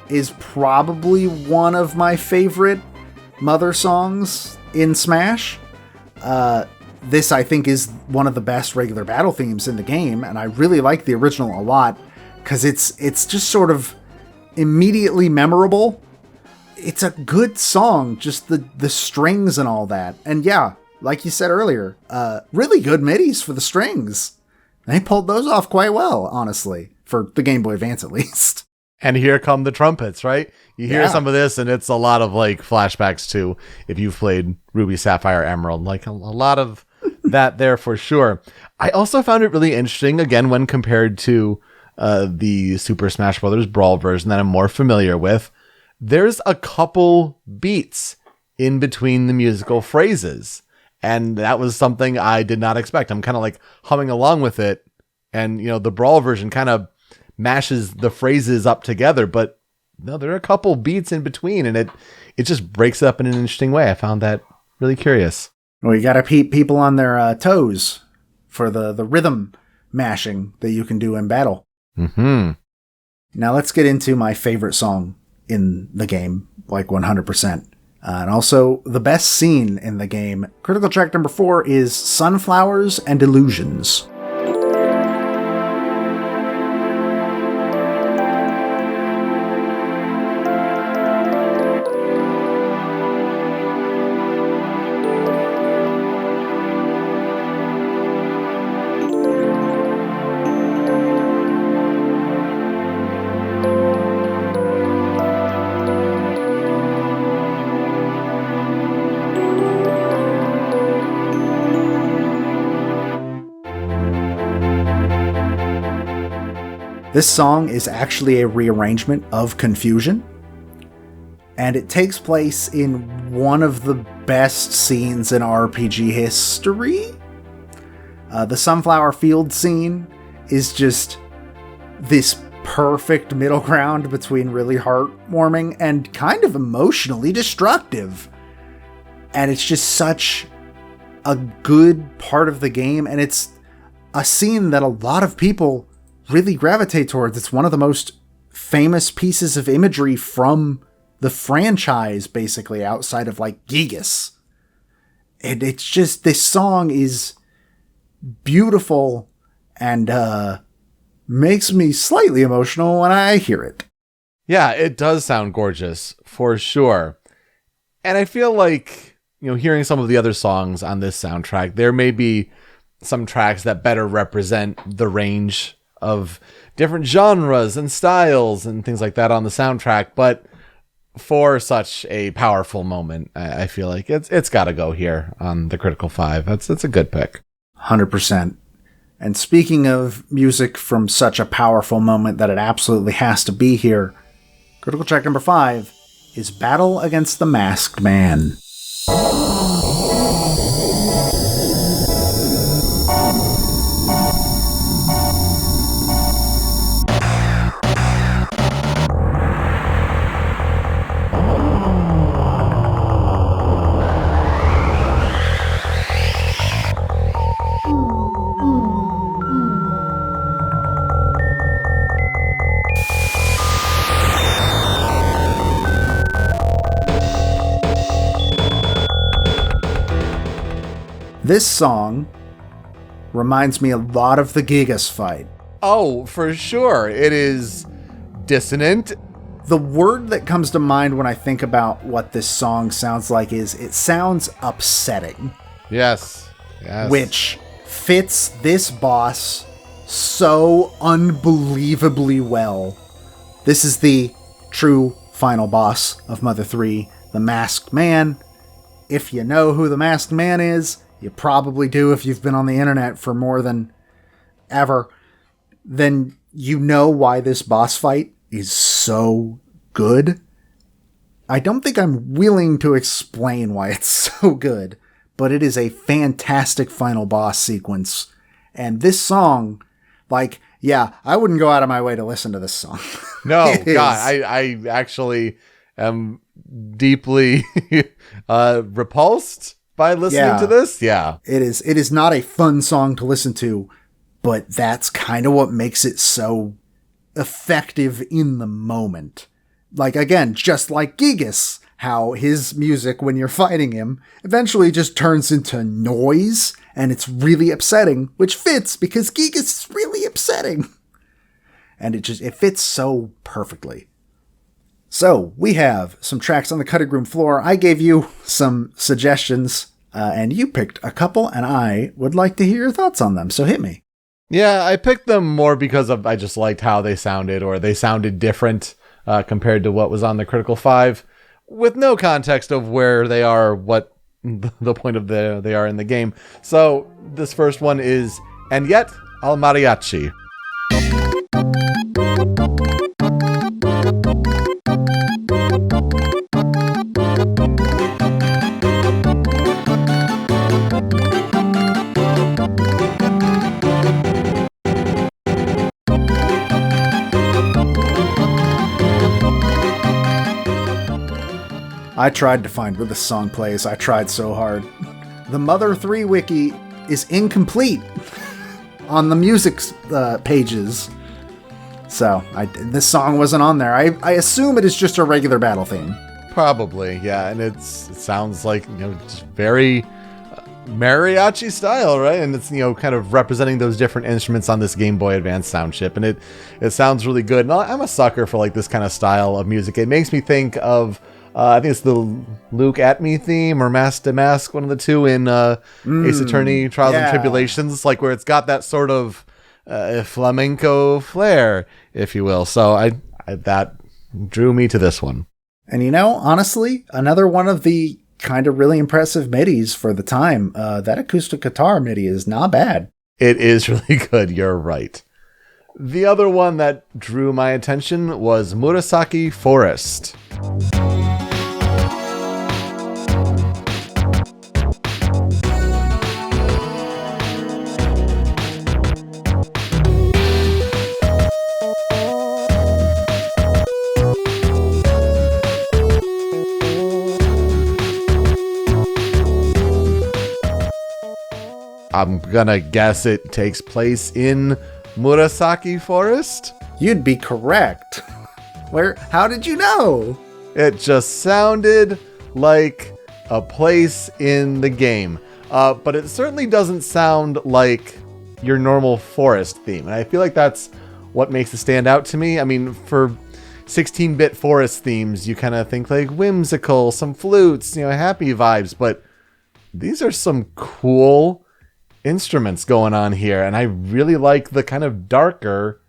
A: is probably one of my favorite Mother songs in Smash. This, I think, is one of the best regular battle themes in the game, and I really like the original a lot, because it's just sort of immediately memorable. It's a good song, just the strings and all that. And yeah, like you said earlier, really good midis for the strings. They pulled those off quite well, honestly, for the Game Boy Advance at least.
B: And here come the trumpets, right? You hear some of this, and it's a lot of like flashbacks to if you've played Ruby, Sapphire, Emerald, like a lot of that there for sure. I also found it really interesting, again, when compared to the Super Smash Bros. Brawl version that I'm more familiar with. There's a couple beats in between the musical phrases, and that was something I did not expect. I'm kind of like humming along with it, and the Brawl version kind of mashes the phrases up together, but no, there are a couple beats in between, and it just breaks it up in an interesting way. I found that really curious.
A: Well, you gotta keep people on their toes for the rhythm mashing that you can do in battle.
B: Mm-hmm.
A: Now let's get into my favorite song in the game, like 100%. And also the best scene in the game. Critical track number 4 is Sunflowers and Illusions. This song is actually a rearrangement of Confusion, and it takes place in one of the best scenes in RPG history. The Sunflower Field scene is just this perfect middle ground between really heartwarming and kind of emotionally destructive. And it's just such a good part of the game, and it's a scene that a lot of people really gravitate towards. It's one of the most famous pieces of imagery from the franchise, basically, outside of like Gigas. And it's just, this song is beautiful and makes me slightly emotional when I hear it.
B: Yeah, it does sound gorgeous, for sure. And I feel like, hearing some of the other songs on this soundtrack, there may be some tracks that better represent the range of different genres and styles and things like that on the soundtrack, but for such a powerful moment, I feel like it's got to go here on the Critical 5. It's a good pick.
A: 100%. And speaking of music from such a powerful moment that it absolutely has to be here, Critical track number 5 is Battle Against the Masked Man. This song reminds me a lot of the Gigas fight.
B: Oh, for sure. It is dissonant.
A: The word that comes to mind when I think about what this song sounds like is it sounds upsetting.
B: Yes.
A: Which fits this boss so unbelievably well. This is the true final boss of Mother 3, the Masked Man. If you know who the Masked Man is, you probably do if you've been on the internet for more than ever, then you know why this boss fight is so good. I don't think I'm willing to explain why it's so good, but it is a fantastic final boss sequence. And this song, like, yeah, I wouldn't go out of my way to listen to this song.
B: No, God, I actually am deeply repulsed by listening to this. Yeah.
A: It is not a fun song to listen to, but that's kind of what makes it so effective in the moment. Like, again, just like Gigas, how his music, when you're fighting him, eventually just turns into noise, and it's really upsetting, which fits because Gigas is really upsetting. And it fits so perfectly. So, we have some tracks on the cutting room floor. I gave you some suggestions, and you picked a couple, and I would like to hear your thoughts on them, so hit me.
B: Yeah, I picked them more because I just liked how they sounded, or they sounded different compared to what was on the Critical 5, with no context of where they are, what the point of they are in the game. So, this first one is And Yet Al Mariachi.
A: I tried to find where this song plays. I tried so hard. The Mother 3 wiki is incomplete on the music pages. So, this song wasn't on there. I assume it is just a regular battle theme.
B: Probably, yeah. And it sounds like, just very mariachi style, right? And it's, kind of representing those different instruments on this Game Boy Advance sound chip. And it sounds really good. And I'm a sucker for like this kind of style of music. It makes me think of I think it's the Luke Atme theme or Mask to Mask, one of the two in Ace Attorney Trials and Tribulations, like where it's got that sort of flamenco flair, if you will. So I that drew me to this one.
A: And honestly, another one of the kind of really impressive midis for the time. That acoustic guitar MIDI is not bad.
B: It is really good. You're right. The other one that drew my attention was Murasaki Forest. I'm gonna guess it takes place in Murasaki Forest?
A: You'd be correct. How did you know?
B: It just sounded like a place in the game. But it certainly doesn't sound like your normal forest theme. And I feel like that's what makes it stand out to me. I mean, for 16-bit forest themes, you kind of think like whimsical, some flutes, happy vibes. But these are some cool instruments going on here, and I really like the kind of darker,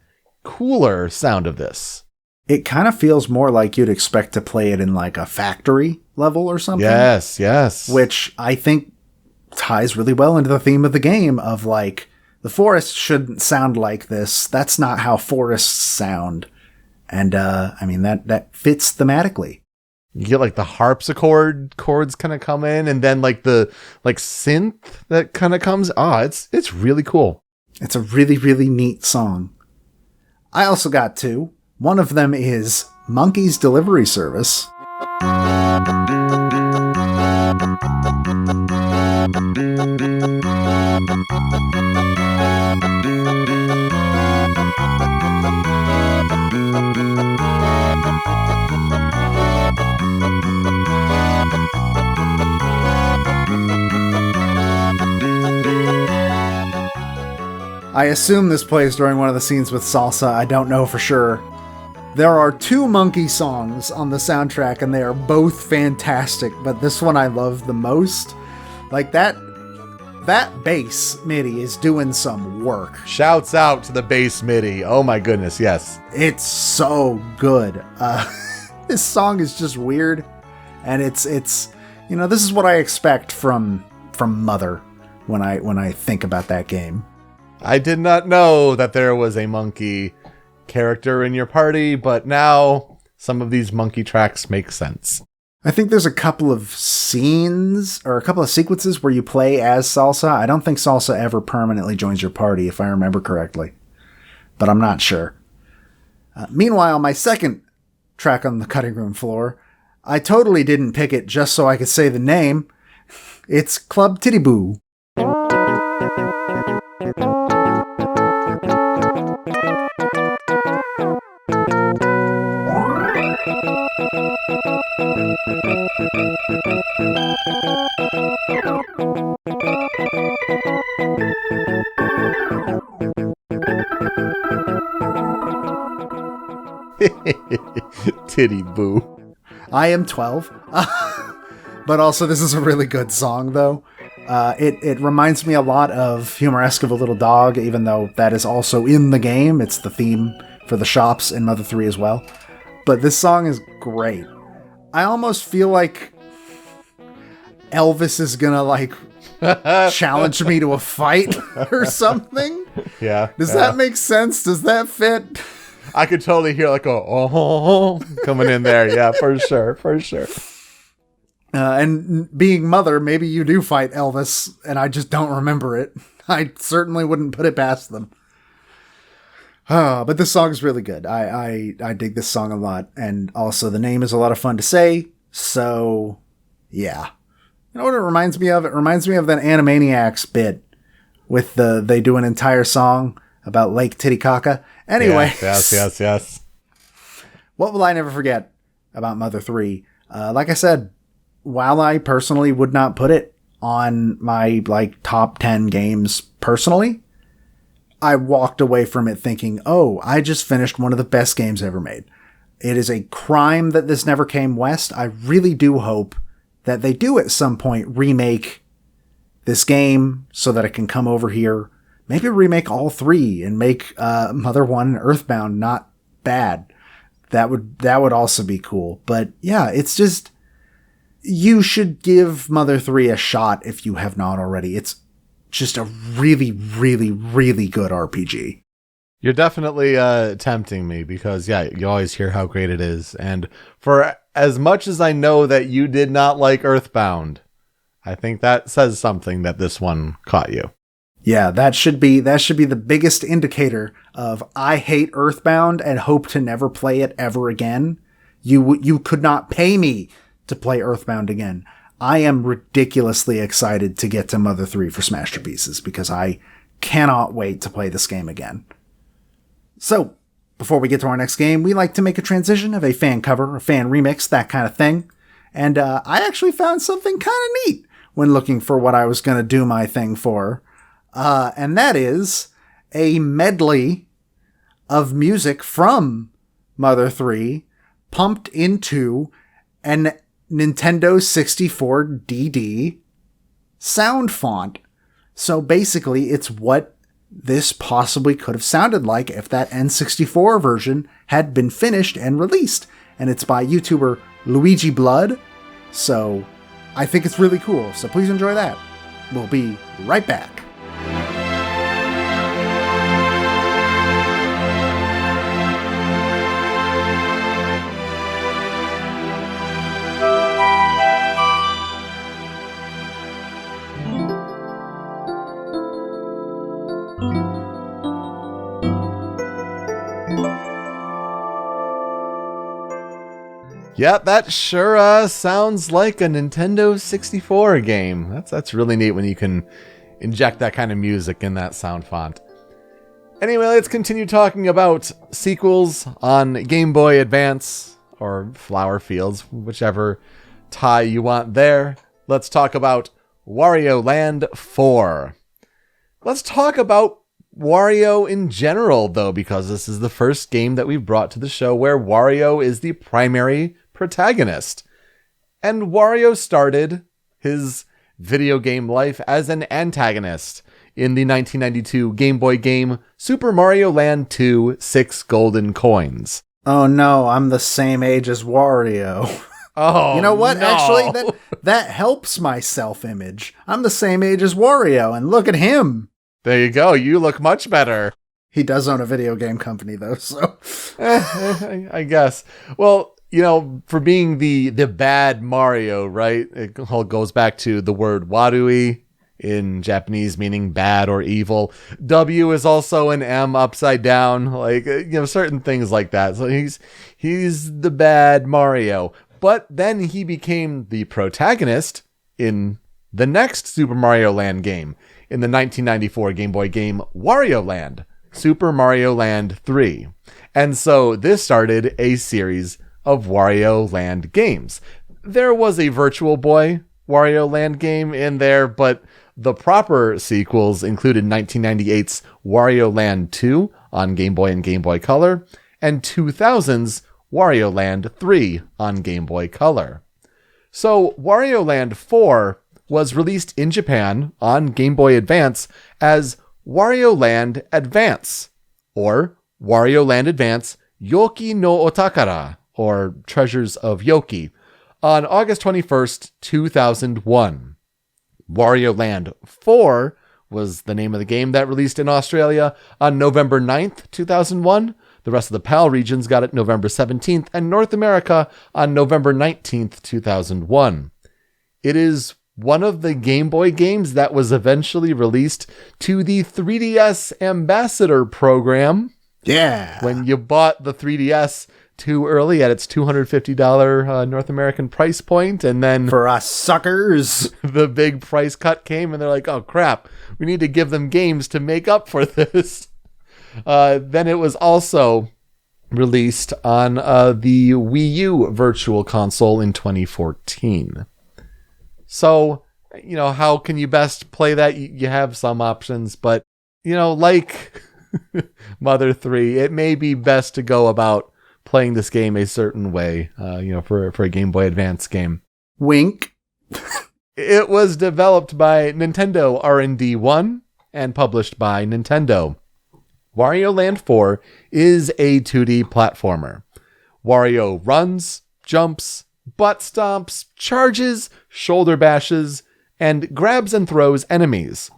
B: cooler sound of this.
A: It kind of feels more like you'd expect to play it in like a factory level or something.
B: Yes.
A: Which I think ties really well into the theme of the game of like, the forest shouldn't sound like this. That's not how forests sound. And that fits thematically.
B: You get like the harpsichord chords kind of come in, and then like the synth that kind of comes. It's really cool.
A: It's a really, really neat song. I also got two. One of them is Monkey's Delivery Service. I assume this plays during one of the scenes with Salsa. I don't know for sure. There are two monkey songs on the soundtrack, and they are both fantastic, but this one I love the most. Like, that bass MIDI is doing some work.
B: Shouts out to the bass MIDI. Oh my goodness, yes.
A: It's so good. This song is just weird, and it's this is what I expect from Mother when I think about that game.
B: I did not know that there was a monkey character in your party, but now some of these monkey tracks make sense.
A: I think there's a couple of scenes or a couple of sequences where you play as Salsa. I don't think Salsa ever permanently joins your party, if I remember correctly, but I'm not sure. Meanwhile, my second track on the cutting room floor, I totally didn't pick it just so I could say the name. It's Club Titty Boo.
B: Titty Boo.
A: I am 12. But also, this is a really good song, though. It reminds me a lot of Humoresque of a Little Dog, even though that is also in the game. It's the theme for the shops in Mother 3 as well. But this song is great. I almost feel like Elvis is gonna, like, challenge me to a fight or something.
B: Yeah.
A: Does that make sense? Does that fit?
B: I could totally hear like oh coming in there. Yeah, for sure.
A: And being Mother, maybe you do fight Elvis, and I just don't remember it. I certainly wouldn't put it past them. But this song is really good. I dig this song a lot, and also the name is a lot of fun to say. So, yeah. You know what it reminds me of? It reminds me of that Animaniacs bit with they do an entire song about Lake Titicaca. Anyway.
B: Yes.
A: What will I never forget about Mother 3? Like I said, while I personally would not put it on my top 10 games personally, I walked away from it thinking, oh, I just finished one of the best games ever made. It is a crime that this never came west. I really do hope that they do at some point remake this game so that it can come over here. Maybe remake all three and make Mother 1 and Earthbound not bad. That would also be cool. But yeah, it's just, you should give Mother 3 a shot if you have not already. It's just a really, really, really good RPG.
B: You're definitely tempting me because, yeah, you always hear how great it is. And for as much as I know that you did not like Earthbound, I think that says something that this one caught you.
A: Yeah, that should be the biggest indicator of I hate Earthbound and hope to never play it ever again. You could not pay me to play Earthbound again. I am ridiculously excited to get to Mother 3 for Smash to Pieces because I cannot wait to play this game again. So, before we get to our next game, we like to make a transition of a fan cover, a fan remix, that kind of thing. And I actually found something kind of neat when looking for what I was going to do my thing for. And that is a medley of music from Mother 3 pumped into an Nintendo 64 DD sound font. So basically, it's what this possibly could have sounded like if that N64 version had been finished and released. And it's by YouTuber Luigi Blood. So I think it's really cool. So please enjoy that. We'll be right back.
B: Yeah, that sure sounds like a Nintendo 64 game. That's really neat when you can inject that kind of music in that sound font. Anyway, let's continue talking about sequels on Game Boy Advance or Flower Fields, whichever tie you want there. Let's talk about Wario Land 4. Let's talk about Wario in general, though, because this is the first game that we've brought to the show where Wario is the primary protagonist. And Wario started his video game life as an antagonist in the 1992 Game Boy game Super Mario Land 2: 6 Golden Coins.
A: Oh no, I'm the same age as Wario.
B: Oh,
A: you know what?
B: No.
A: Actually, that helps my self-image. I'm the same age as Wario, and look at him.
B: There you go. You look much better.
A: He does own a video game company, though, so...
B: I guess. Well, you know, for being the bad Mario, right? It all goes back to the word warui in Japanese, meaning bad or evil. W is also an M upside down, like, you know, certain things like that. So he's the bad Mario. But then he became the protagonist in the next Super Mario Land game in the 1994 Game Boy game Wario Land, Super Mario Land 3. And so this started a series of Wario Land games. There was a Virtual Boy Wario Land game in there, but the proper sequels included 1998's Wario Land 2 on Game Boy and Game Boy Color, and 2000's Wario Land 3 on Game Boy Color. So Wario Land 4 was released in Japan on Game Boy Advance as Wario Land Advance, or Wario Land Advance Yoki no Otakara, or Treasures of Yoki, on August 21st, 2001. Wario Land 4 was the name of the game that released in Australia on November 9th, 2001. The rest of the PAL regions got it November 17th, and North America on November 19th, 2001. It is one of the Game Boy games that was eventually released to the 3DS Ambassador program.
A: Yeah.
B: When you bought the 3DS too early at its $250 North American price point, and then
A: for us suckers,
B: the big price cut came, and they're like, oh crap, we need to give them games to make up for this. Then it was also released on the Wii U Virtual Console in 2014. So, how can you best play that? You have some options, but, like Mother 3, it may be best to go about playing this game a certain way, for a Game Boy Advance game.
A: Wink.
B: It was developed by Nintendo R&D 1 and published by Nintendo. Wario Land 4 is a 2D platformer. Wario runs, jumps, butt stomps, charges, shoulder bashes, and grabs and throws enemies.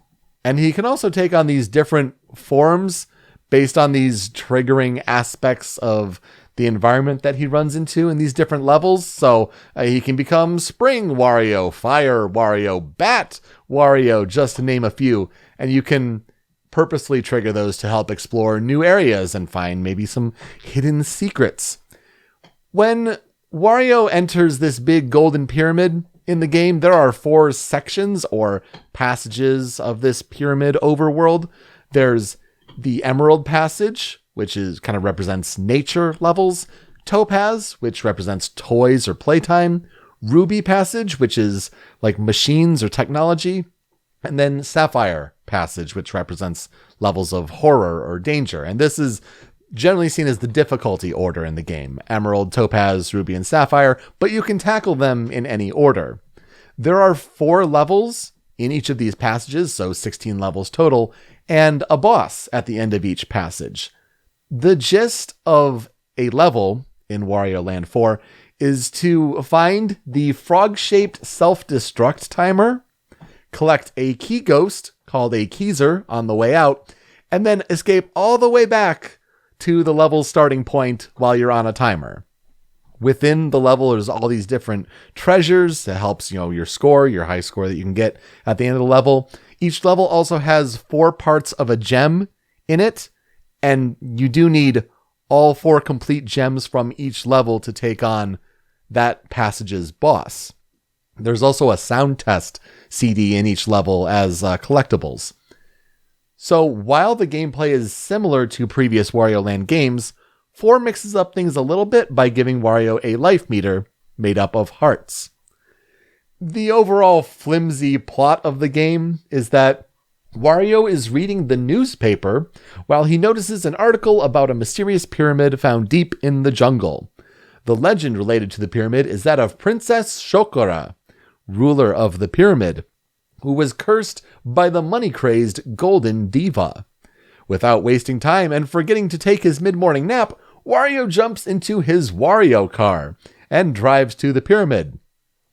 B: And he can also take on these different forms based on these triggering aspects of the environment that he runs into in these different levels. So he can become Spring Wario, Fire Wario, Bat Wario, just to name a few. And you can purposely trigger those to help explore new areas and find maybe some hidden secrets. When Wario enters this big golden pyramid in the game, there are 4 sections or passages of this pyramid overworld. There's the Emerald Passage, which kind of represents nature levels. Topaz, which represents toys or playtime. Ruby Passage, which is like machines or technology. And then Sapphire Passage, which represents levels of horror or danger. And this is generally seen as the difficulty order in the game. Emerald, Topaz, Ruby, and Sapphire, but you can tackle them in any order. There are 4 levels in each of these passages, so 16 levels total, and a boss at the end of each passage. The gist of a level in Wario Land 4 is to find the frog-shaped self-destruct timer, collect a key ghost called a Keyser on the way out, and then escape all the way back to the level's starting point while you're on a timer. Within the level, there's all these different treasures that helps, your score, your high score that you can get at the end of the level. Each level also has 4 parts of a gem in it, and you do need all 4 complete gems from each level to take on that passage's boss. There's also a sound test CD in each level as collectibles. So while the gameplay is similar to previous Wario Land games, 4 mixes up things a little bit by giving Wario a life meter made up of hearts. The overall flimsy plot of the game is that Wario is reading the newspaper while he notices an article about a mysterious pyramid found deep in the jungle. The legend related to the pyramid is that of Princess Shokora, ruler of the pyramid, who was cursed by the money-crazed Golden Diva. Without wasting time and forgetting to take his mid-morning nap, Wario jumps into his Wario car and drives to the pyramid.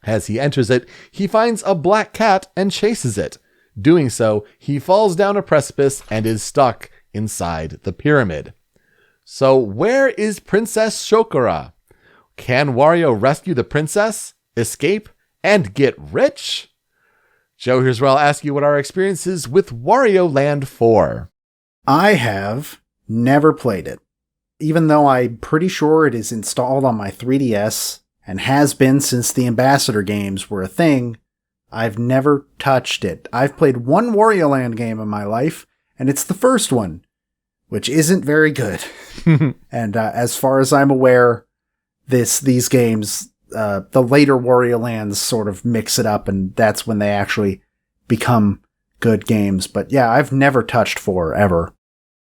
B: As he enters it, he finds a black cat and chases it. Doing so, he falls down a precipice and is stuck inside the pyramid. So where is Princess Shokora? Can Wario rescue the princess, escape, and get rich? Joe, here's where I'll ask you what our experience is with Wario Land 4.
A: I have never played it, even though I'm pretty sure it is installed on my 3DS and has been since the Ambassador games were a thing. I've never touched it. I've played one Wario Land game in my life, and it's the first one, which isn't very good. And as far as I'm aware, these games, the later Wario Lands sort of mix it up, and that's when they actually become good games. But yeah, I've never touched 4 ever.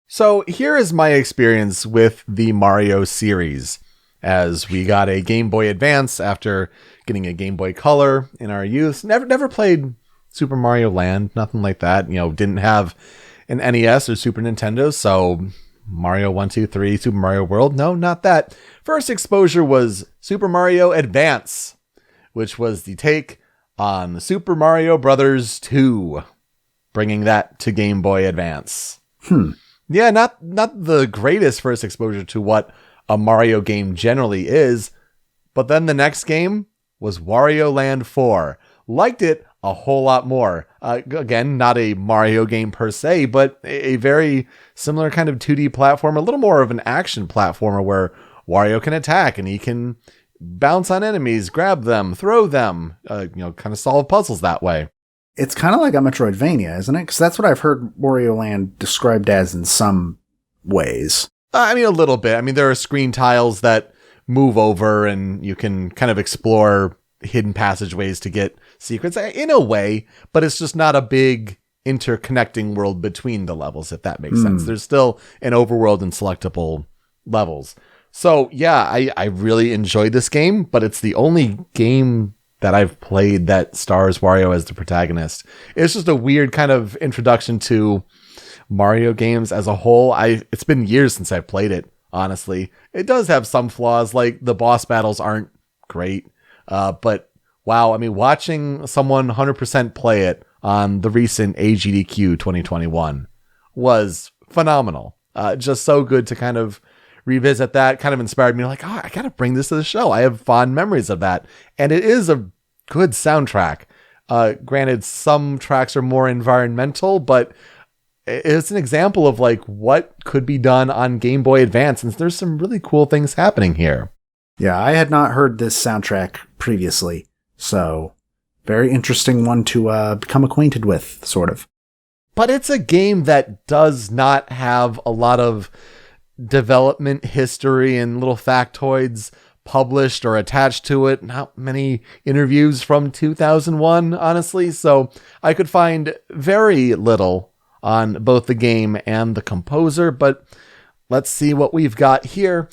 B: So here is my experience with the Mario series, as we got a Game Boy Advance after getting a Game Boy Color in our youth. Never played Super Mario Land, nothing like that. Didn't have an NES or Super Nintendo, so Mario 1, 2, 3, Super Mario World, no, not that. First exposure was Super Mario Advance, which was the take on Super Mario Brothers 2, bringing that to Game Boy Advance. Yeah, not the greatest first exposure to what a Mario game generally is, but then the next game was Wario Land 4. Liked it a whole lot more. Again, not a Mario game per se, but a very similar kind of 2D platform, a little more of an action platformer where Wario can attack and he can bounce on enemies, grab them, throw them, kind of solve puzzles that way.
A: It's kind of like a Metroidvania, isn't it? Because that's what I've heard Wario Land described as in some ways.
B: A little bit. There are screen tiles that move over and you can kind of explore hidden passageways to get secrets in a way, but it's just not a big interconnecting world between the levels, if that makes sense. There's still an overworld and selectable levels. So yeah, I really enjoyed this game, but it's the only game that I've played that stars Wario as the protagonist. It's just a weird kind of introduction to Mario games as a whole. It's been years since I've played it, honestly. It does have some flaws, like the boss battles aren't great. But wow, watching someone 100% play it on the recent AGDQ 2021 was phenomenal. Just so good to kind of revisit that. Kind of inspired me like, I gotta bring this to the show. I have fond memories of that. And it is a good soundtrack. Granted, some tracks are more environmental, but it's an example of like what could be done on Game Boy Advance. And there's some really cool things happening here.
A: Yeah, I had not heard this soundtrack previously. So very interesting one to become acquainted with, sort of.
B: But it's a game that does not have a lot of development history and little factoids published or attached to it. Not many interviews from 2001, honestly. So I could find very little on both the game and the composer. But let's see what we've got here.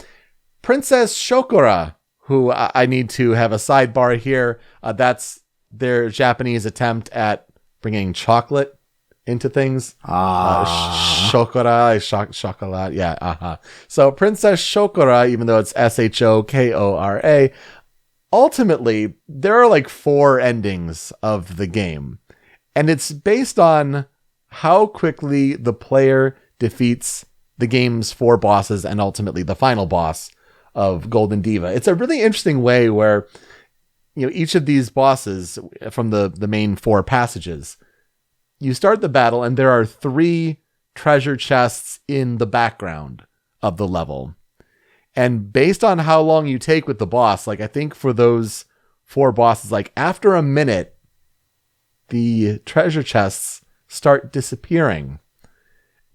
B: Princess Shokora, who I need to have a sidebar here. That's their Japanese attempt at bringing chocolate into things. Shokora, chocolate. Yeah. So Princess Shokora, even though it's Shokora, ultimately there are like 4 endings of the game, and it's based on how quickly the player defeats the game's 4 bosses and ultimately the final boss of Golden Diva. It's a really interesting way where, each of these bosses from the main 4 passages, you start the battle and there are 3 treasure chests in the background of the level. And based on how long you take with the boss, like I think for those 4 bosses, like after a minute, the treasure chests start disappearing.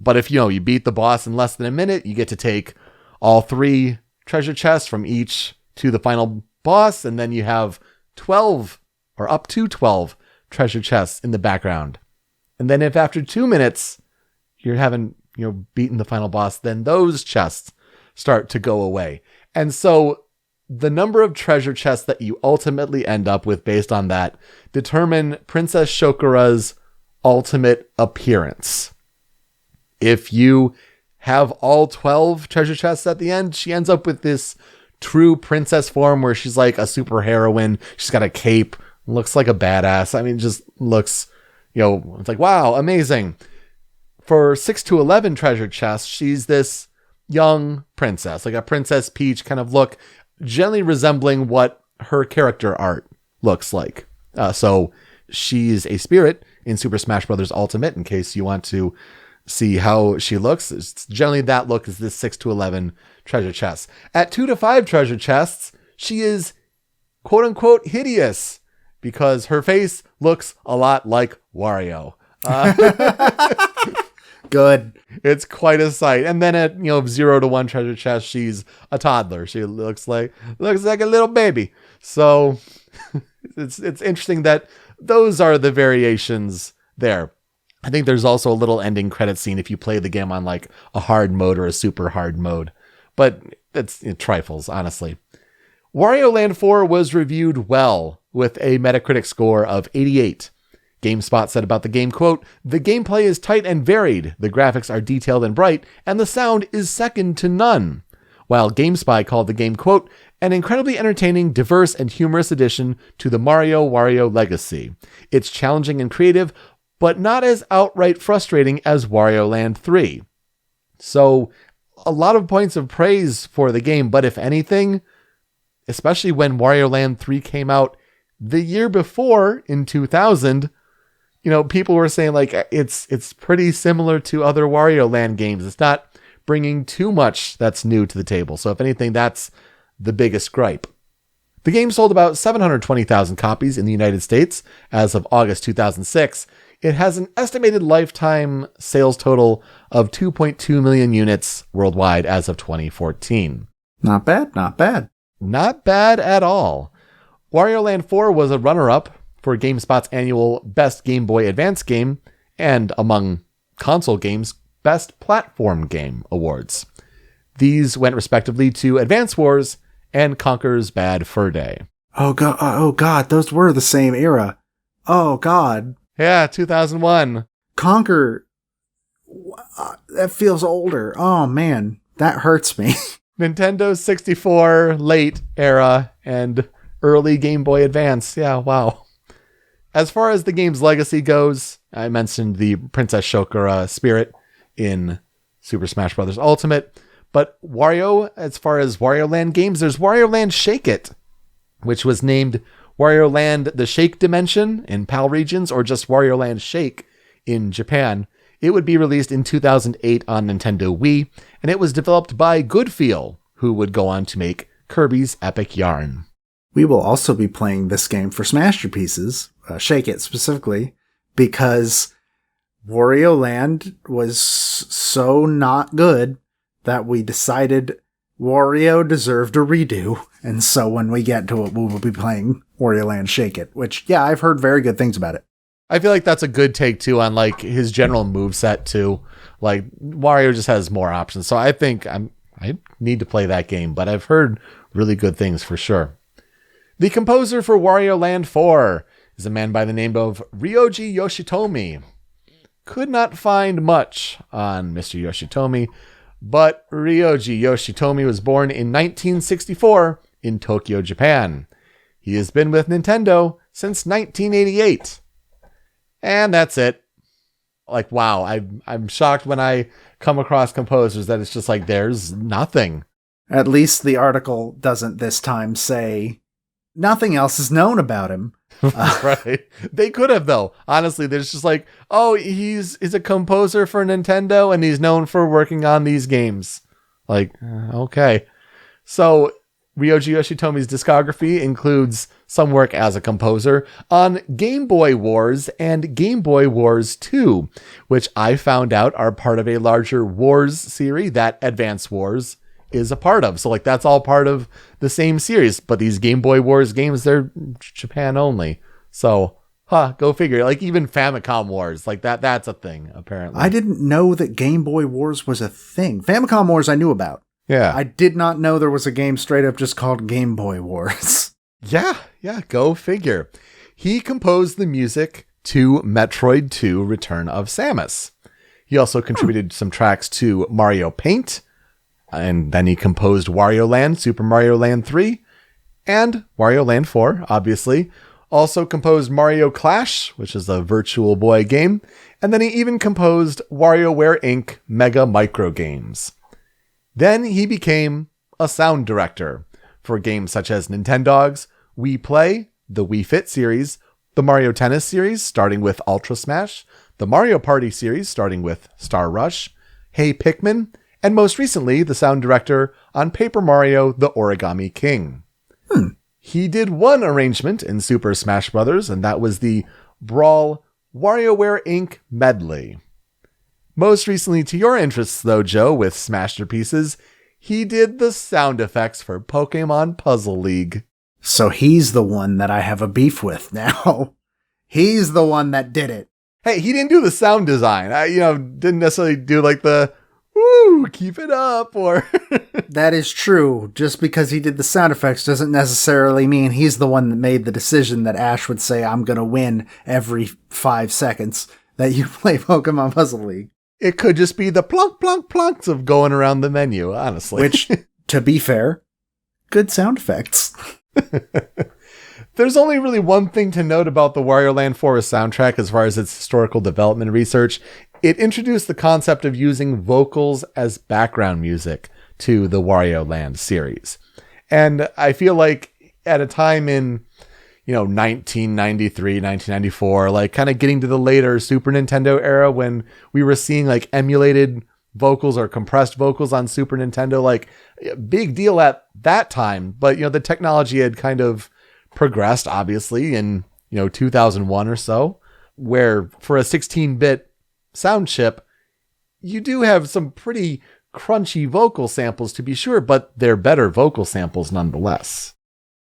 B: But if you beat the boss in less than a minute, you get to take all 3 treasure chests from each to the final boss, and then you have 12 or up to 12 treasure chests in the background. And then if after 2 minutes you're having, beaten the final boss, then those chests start to go away. And so the number of treasure chests that you ultimately end up with based on that determine Princess Shokora's ultimate appearance. If you have all 12 treasure chests at the end, she ends up with this true princess form where she's like a super heroine. She's got a cape, looks like a badass. It just looks, it's like, wow, amazing. For 6 to 11 treasure chests, she's this young princess, like a Princess Peach kind of look, generally resembling what her character art looks like. So she's a spirit in Super Smash Bros. Ultimate, in case you want to see how she looks. It's generally that look is this 6 to 11 treasure chests. At 2 to 5 treasure chests, she is quote unquote hideous. because her face looks a lot like Wario.
A: Good.
B: It's quite a sight. And then at 0 to 1 treasure chest, she's a toddler. She looks like a little baby. So it's interesting that those are the variations there. I think there's also a little ending credit scene if you play the game on like a hard mode or a super hard mode, but it trifles, honestly. Wario Land 4 was reviewed well with a Metacritic score of 88. GameSpot said about the game, quote, "The gameplay is tight and varied, the graphics are detailed and bright, and the sound is second to none." While GameSpy called the game, quote, "an incredibly entertaining, diverse, and humorous addition to the Wario legacy. It's challenging and creative, but not as outright frustrating as Wario Land 3. So, a lot of points of praise for the game, but if anything, especially when Wario Land 3 came out the year before, in 2000, people were saying like it's pretty similar to other Wario Land games. It's not bringing too much that's new to the table. So if anything, that's the biggest gripe. The game sold about 720,000 copies in the United States as of August 2006. It has an estimated lifetime sales total of 2.2 million units worldwide as of 2014.
A: Not bad, not bad.
B: Not bad at all. Wario Land 4 was a runner-up for GameSpot's annual Best Game Boy Advance Game and, among console games, Best Platform Game awards. These went respectively to Advance Wars and Conker's Bad Fur Day.
A: Oh God, those were the same era. Oh God.
B: Yeah, 2001.
A: Conker, that feels older. Oh man, that hurts me.
B: Nintendo 64 late era and early Game Boy Advance. Yeah, wow. As far as the game's legacy goes, I mentioned the Princess Shokora spirit in Super Smash Bros. Ultimate. But Wario, as far as Wario Land games, there's Wario Land Shake It, which was named Wario Land The Shake Dimension in PAL regions, or just Wario Land Shake in Japan. It would be released in 2008 on Nintendo Wii, and it was developed by Goodfeel, who would go on to make Kirby's Epic Yarn.
A: We will also be playing this game for Smasterpieces, Shake It specifically, because Wario Land was so not good that we decided Wario deserved a redo. And so when we get to it, we will be playing Wario Land Shake It, which, yeah, I've heard very good things about it.
B: I feel like that's a good take, too, on like his general moveset, too. Like, Wario just has more options. So I think I need to play that game, but I've heard really good things for sure. The composer for Wario Land 4 is a man by the name of Ryoji Yoshitomi. Could not find much on Mr. Yoshitomi, but Ryoji Yoshitomi was born in 1964 in Tokyo, Japan. He has been with Nintendo since 1988. And that's it. Like, wow, I'm shocked when I come across composers that it's just like there's nothing.
A: At least the article doesn't this time say nothing else is known about him.
B: Right. They could have, though. Honestly, there's just like, oh, he's a composer for Nintendo and he's known for working on these games. Like, okay. So Ryoji Yoshitomi's discography includes some work as a composer on Game Boy Wars and Game Boy Wars 2, which I found out are part of a larger Wars series that Advance Wars is a part of. So like that's all part of the same series, but these Game Boy Wars games, they're Japan only. So, go figure. Like even Famicom Wars, like that's a thing apparently.
A: I didn't know that Game Boy Wars was a thing. Famicom Wars I knew about.
B: Yeah.
A: I did not know there was a game straight up just called Game Boy Wars.
B: Yeah, go figure. He composed the music to Metroid 2 Return of Samus. He also contributed some tracks to Mario Paint, and then he composed Wario Land, Super Mario Land 3, and Wario Land 4, obviously. Also composed Mario Clash, which is a Virtual Boy game, and then he even composed WarioWare Inc. Mega Micro Games. Then he became a sound director for games such as Nintendogs, Wii Play, the Wii Fit series, the Mario Tennis series, starting with Ultra Smash, the Mario Party series, starting with Star Rush, Hey Pikmin, and most recently, the sound director on Paper Mario, the Origami King. He did one arrangement in Super Smash Bros., and that was the Brawl WarioWare Inc. medley. Most recently to your interests, though, Joe, with Smasterpieces, he did the sound effects for Pokemon Puzzle League.
A: So he's the one that I have a beef with now. He's the one that did it.
B: Hey, he didn't do the sound design. Didn't necessarily do like the, woo, keep it up, or...
A: That is true. Just because he did the sound effects doesn't necessarily mean he's the one that made the decision that Ash would say, I'm going to win every 5 seconds that you play Pokemon Puzzle League.
B: It could just be the plunk, plunk, plunks of going around the menu, honestly.
A: Which, to be fair, good sound effects.
B: There's only really one thing to note about the Wario Land 4 soundtrack as far as its historical development research. It introduced the concept of using vocals as background music to the Wario Land series. And I feel like at a time in, 1993, 1994, like kind of getting to the later Super Nintendo era when we were seeing like emulated vocals or compressed vocals on Super Nintendo, like big deal at that time. But, the technology had kind of progressed, obviously, in 2001 or so, where for a 16-bit sound chip, you do have some pretty crunchy vocal samples to be sure, but they're better vocal samples nonetheless.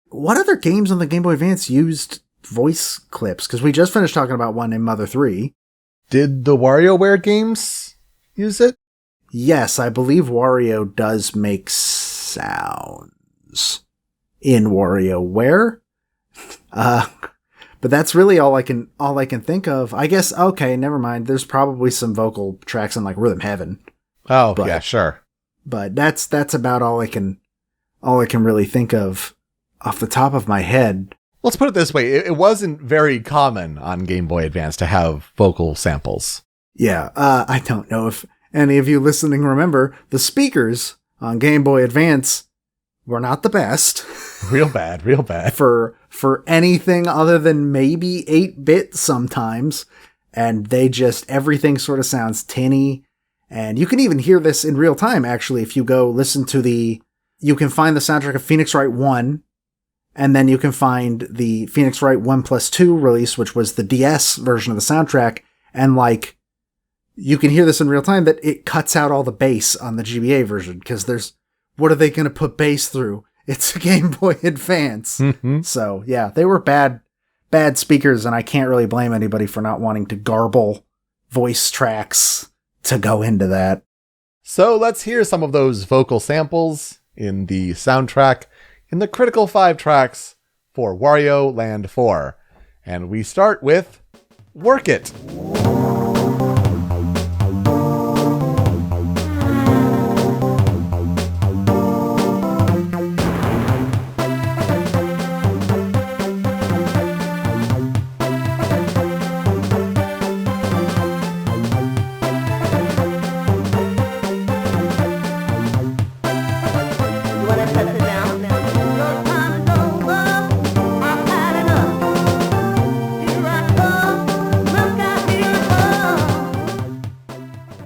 A: What other games on the Game Boy Advance used voice clips? Because we just finished talking about one in Mother 3.
B: Did the WarioWare games use it?
A: Yes, I believe Wario does make sounds in WarioWare. But that's really all I can think of. I guess, okay, never mind. There's probably some vocal tracks in like Rhythm Heaven.
B: Oh, yeah, sure.
A: But that's about all I can really think of off the top of my head.
B: Let's put it this way. It wasn't very common on Game Boy Advance to have vocal samples.
A: Yeah, I don't know if any of you listening remember, the speakers on Game Boy Advance were not the best.
B: Real bad.
A: For anything other than maybe 8-bit sometimes. And everything sort of sounds tinny. And you can even hear this in real time, actually, if you go listen to you can find the soundtrack of Phoenix Wright 1, and then you can find the Phoenix Wright 1+2 release, which was the DS version of the soundtrack, and you can hear this in real time that it cuts out all the bass on the GBA version, because what are they going to put bass through? It's a Game Boy Advance. Mm-hmm. So, yeah, they were bad speakers, and I can't really blame anybody for not wanting to garble voice tracks to go into that.
B: So let's hear some of those vocal samples in the soundtrack in the critical 5 tracks for Wario Land 4. And we start with Work It.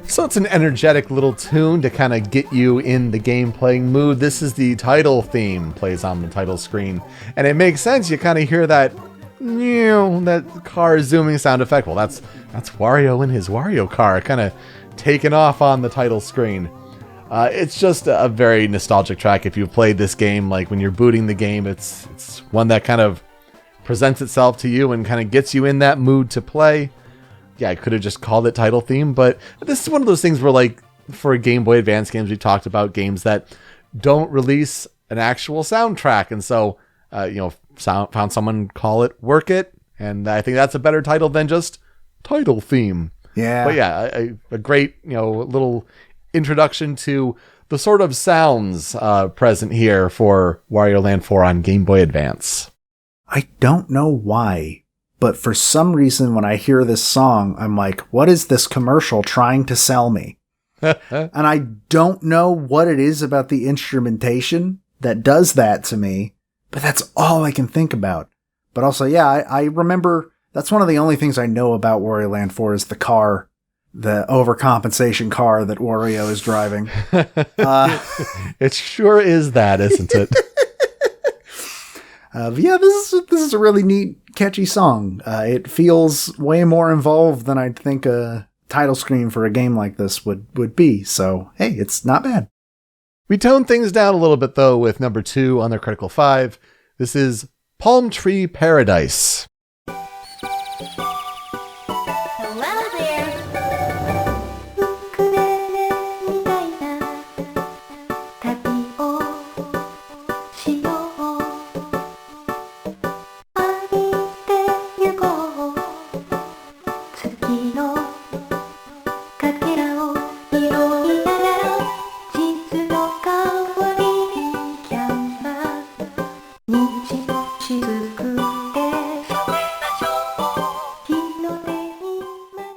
B: So it's an energetic little tune to kind of get you in the game playing mood. This is the title theme, plays on the title screen. And it makes sense. You kind of hear that car zooming sound effect. Well, that's Wario in his Wario car kind of taking off on the title screen. It's just a very nostalgic track. If you've played this game, like when you're booting the game, it's one that kind of presents itself to you and kind of gets you in that mood to play. Yeah, I could have just called it title theme, but this is one of those things where, like, for Game Boy Advance games, we talked about games that don't release an actual soundtrack, and so, found someone call it Work It, and I think that's a better title than just title theme.
A: Yeah.
B: But yeah, a great, little introduction to the sort of sounds present here for Wario Land 4 on Game Boy Advance.
A: I don't know why, but for some reason when I hear this song, I'm like, what is this commercial trying to sell me? And I don't know what it is about the instrumentation that does that to me, but that's all I can think about. But also, yeah, I remember that's one of the only things I know about Wario Land 4 is the car, the overcompensation car that Wario is driving.
B: It sure is that, isn't it?
A: But yeah, this is a really neat, catchy song. It feels way more involved than I'd think a title screen for a game like this would be. So, hey, it's not bad.
B: We toned things down a little bit, though, with number 2 on their Critical 5. This is Palm Tree Paradise.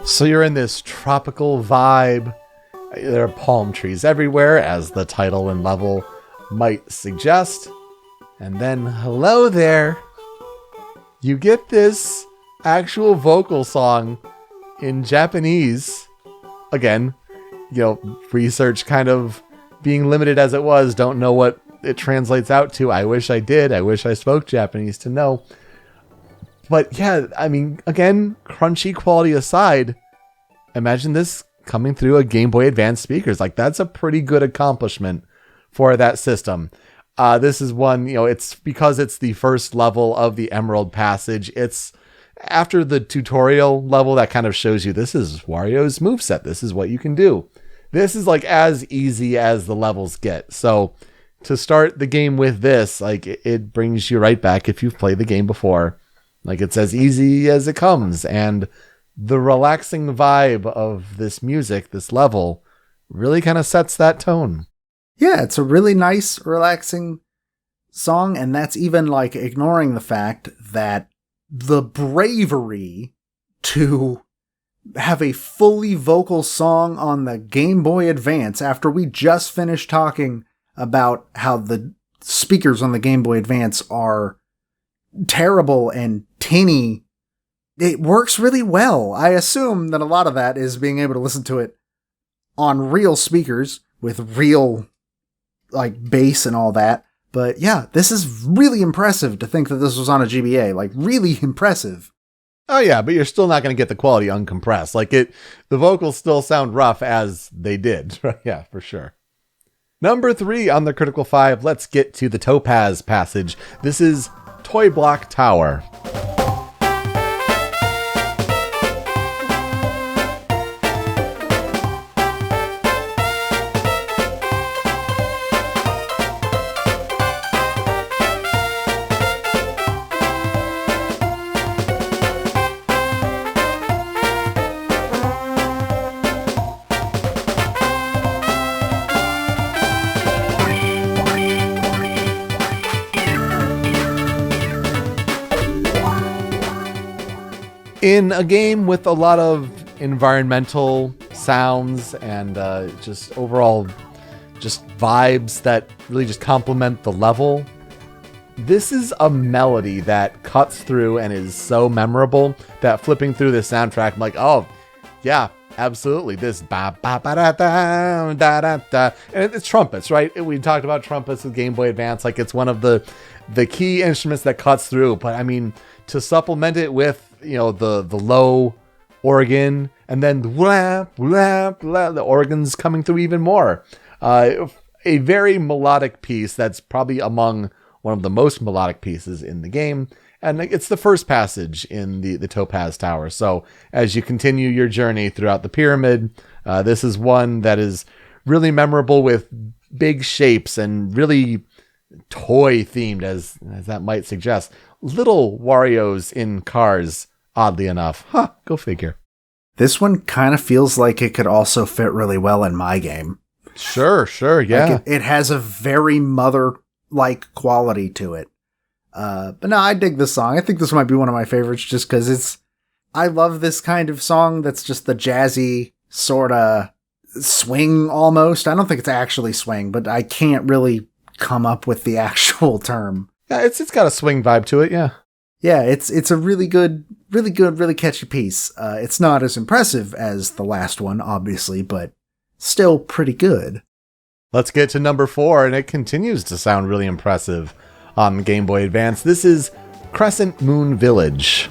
B: So you're in this tropical vibe. There are palm trees everywhere, as the title and level might suggest. And then, hello there. You get this actual vocal song in Japanese. Again, research kind of being limited as it was. Don't know what it translates out to. I wish I did. I wish I spoke Japanese to know. But yeah, I mean, again, crunchy quality aside, imagine this coming through a Game Boy Advance speakers. Like, that's a pretty good accomplishment for that system. This is one, it's because it's the first level of the Emerald Passage. It's after the tutorial level that kind of shows you this is Wario's moveset. This is what you can do. This is like as easy as the levels get. So to start the game with this, like, it brings you right back if you've played the game before. Like, it's as easy as it comes, and the relaxing vibe of this music, this level, really kind of sets that tone.
A: Yeah, it's a really nice, relaxing song, and that's even, like, ignoring the fact that the bravery to have a fully vocal song on the Game Boy Advance after we just finished talking about how the speakers on the Game Boy Advance are terrible and tinny. It works really well. I assume that a lot of that is being able to listen to it on real speakers with real, like, bass and all that. But yeah, this is really impressive to think that this was on a GBA. Like, really impressive.
B: Oh yeah, but you're still not going to get the quality uncompressed. Like, the vocals still sound rough as they did. Yeah, for sure. Number 3 on the Critical 5, let's get to the Topaz Passage. This is Toy Block Tower. In a game with a lot of environmental sounds and just overall just vibes that really just complement the level, this is a melody that cuts through and is so memorable that flipping through the soundtrack, I'm like, oh, yeah, absolutely. This ba ba ba da da da da da, and it's trumpets, right? We talked about trumpets with Game Boy Advance, like it's one of the key instruments that cuts through. But I mean, to supplement it with the low organ and then the organs coming through even more, a very melodic piece that's probably among one of the most melodic pieces in the game. And it's the first passage in the Topaz Tower. So as you continue your journey throughout the pyramid, this is one that is really memorable with big shapes and really toy themed, as that might suggest. Little Warios in cars, oddly enough. Go figure.
A: This one kind of feels like it could also fit really well in my game.
B: Sure, yeah.
A: Like it has a very mother-like quality to it. But no, I dig this song. I think this might be one of my favorites just because I love this kind of song that's just the jazzy sort of swing almost. I don't think it's actually swing, but I can't really come up with the actual term.
B: Yeah, it's got a swing vibe to it, yeah.
A: Yeah, it's a really good, really catchy piece. It's not as impressive as the last one, obviously, but still pretty good.
B: Let's get to number 4, and it continues to sound really impressive. on the Game Boy Advance. This is Crescent Moon Village.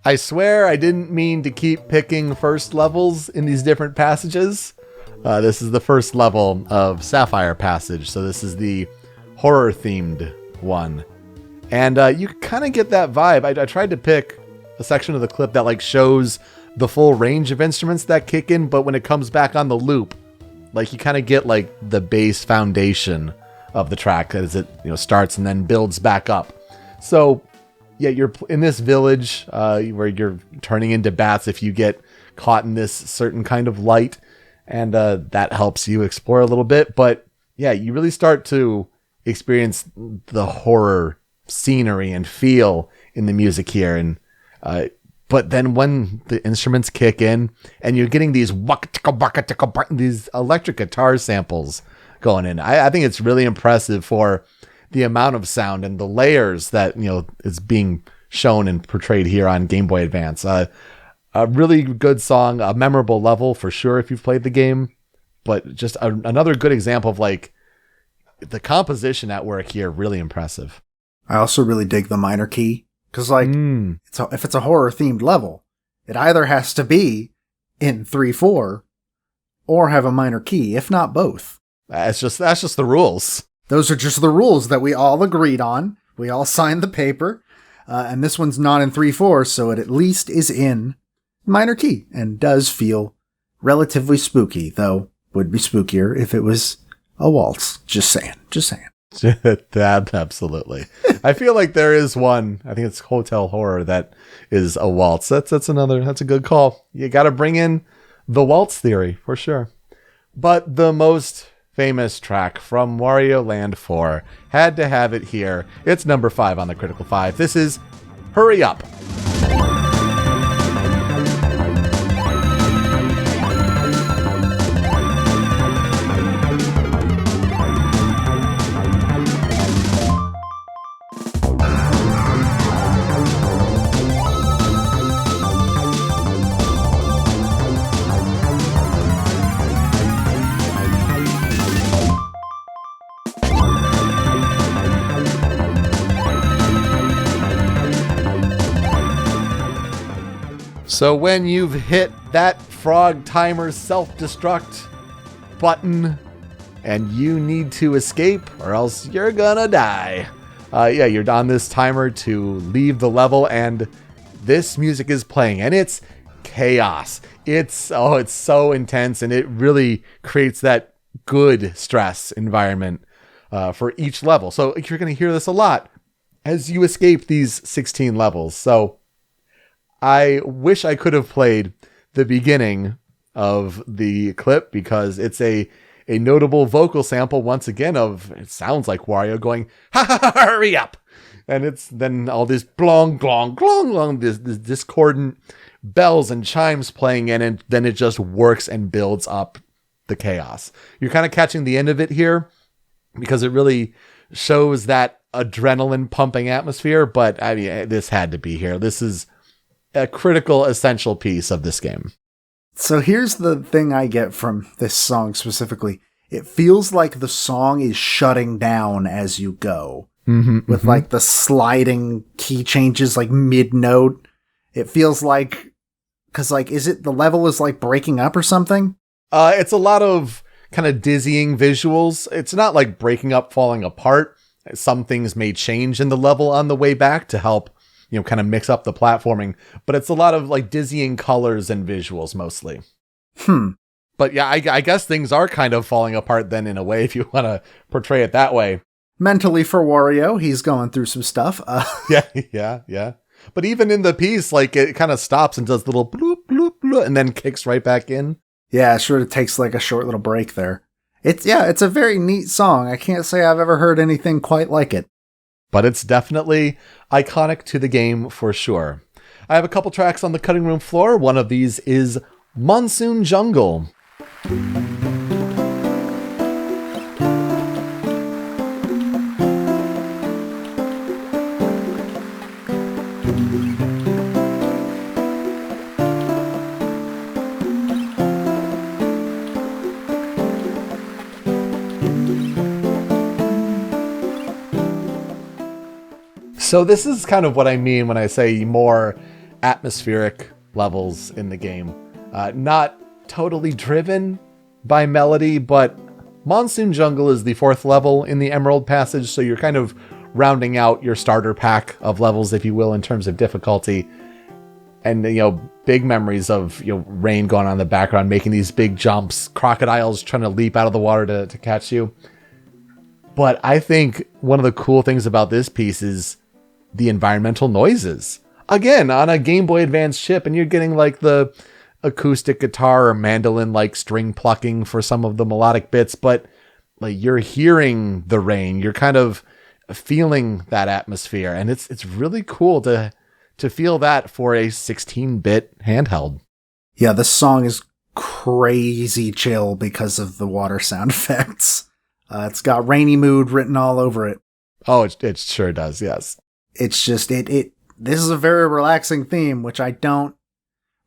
B: I swear I didn't mean to keep picking first levels in these different passages. This is the first level of Sapphire Passage, so this is the horror-themed one. And you kind of get that vibe. I tried to pick a section of the clip that like shows the full range of instruments that kick in, but when it comes back on the loop, like you kind of get like the base foundation of the track as it starts and then builds back up. So yeah, you're in this village where you're turning into bats if you get caught in this certain kind of light, and that helps you explore a little bit. But yeah, you really start to experience the horror scenery and feel in the music here. And but then when the instruments kick in and you're getting these these electric guitar samples going in, I think it's really impressive for the amount of sound and the layers that is being shown and portrayed here on Game Boy Advance. A really good song, a memorable level for sure if you've played the game, but just another good example of like the composition at work here. Really impressive.
A: I also really dig the minor key because like if it's a horror themed level, it either has to be in 3/4 or have a minor key, if not both.
B: That's just the rules.
A: Those are just the rules that we all agreed on. We all signed the paper. And this one's not in 3/4, so it at least is in minor key and does feel relatively spooky, though would be spookier if it was a waltz. Just saying.
B: That absolutely. I feel like there is one, I think it's Hotel Horror, that is a waltz. That's a good call. You got to bring in the waltz theory for sure. But the most famous track from Wario Land 4 had to have it here. It's number 5 on the Critical 5. This is Hurry Up. So when you've hit that frog timer self-destruct button and you need to escape or else you're gonna die. You're on this timer to leave the level and this music is playing and it's chaos. It's so intense and it really creates that good stress environment for each level. So you're gonna hear this a lot as you escape these 16 levels. So I wish I could have played the beginning of the clip because it's a notable vocal sample once again of, it sounds like Wario going, ha ha ha, hurry up. And it's then all this glong, glong, glong, glong, this discordant bells and chimes playing in, and then it just works and builds up the chaos. You're kind of catching the end of it here because it really shows that adrenaline pumping atmosphere, but I mean, this had to be here. This is a critical, essential piece of this game.
A: So here's the thing I get from this song specifically. It feels like the song is shutting down as you go. With like the sliding key changes like mid-note. It feels like, because like, is it the level is like breaking up or something?
B: It's a lot of kind of dizzying visuals. It's not like breaking up, falling apart. Some things may change in the level on the way back to help kind of mix up the platforming, but it's a lot of like dizzying colors and visuals mostly. But yeah, I guess things are kind of falling apart then in a way, if you want to portray it that way.
A: Mentally for Wario, he's going through some stuff.
B: Yeah. But even in the piece, like it kind of stops and does little bloop, bloop, bloop, and then kicks right back in.
A: Yeah, sure. It takes like a short little break there. It's a very neat song. I can't say I've ever heard anything quite like it.
B: But it's definitely iconic to the game for sure. I have a couple tracks on the cutting room floor. One of these is Monsoon Jungle. So this is kind of what I mean when I say more atmospheric levels in the game. Not totally driven by melody, but Monsoon Jungle is the 4th level in the Emerald Passage, so you're kind of rounding out your starter pack of levels, if you will, in terms of difficulty. And, big memories of, rain going on in the background, making these big jumps, crocodiles trying to leap out of the water to catch you. But I think one of the cool things about this piece is the environmental noises. Again, on a Game Boy Advance chip, and you're getting like the acoustic guitar or mandolin like string plucking for some of the melodic bits, but like you're hearing the rain, you're kind of feeling that atmosphere, and it's really cool to feel that for a 16-bit handheld.
A: Yeah, this song is crazy chill because of the water sound effects. It's got rainy mood written all over it.
B: Oh, it sure does, yes.
A: It's just, this is a very relaxing theme, which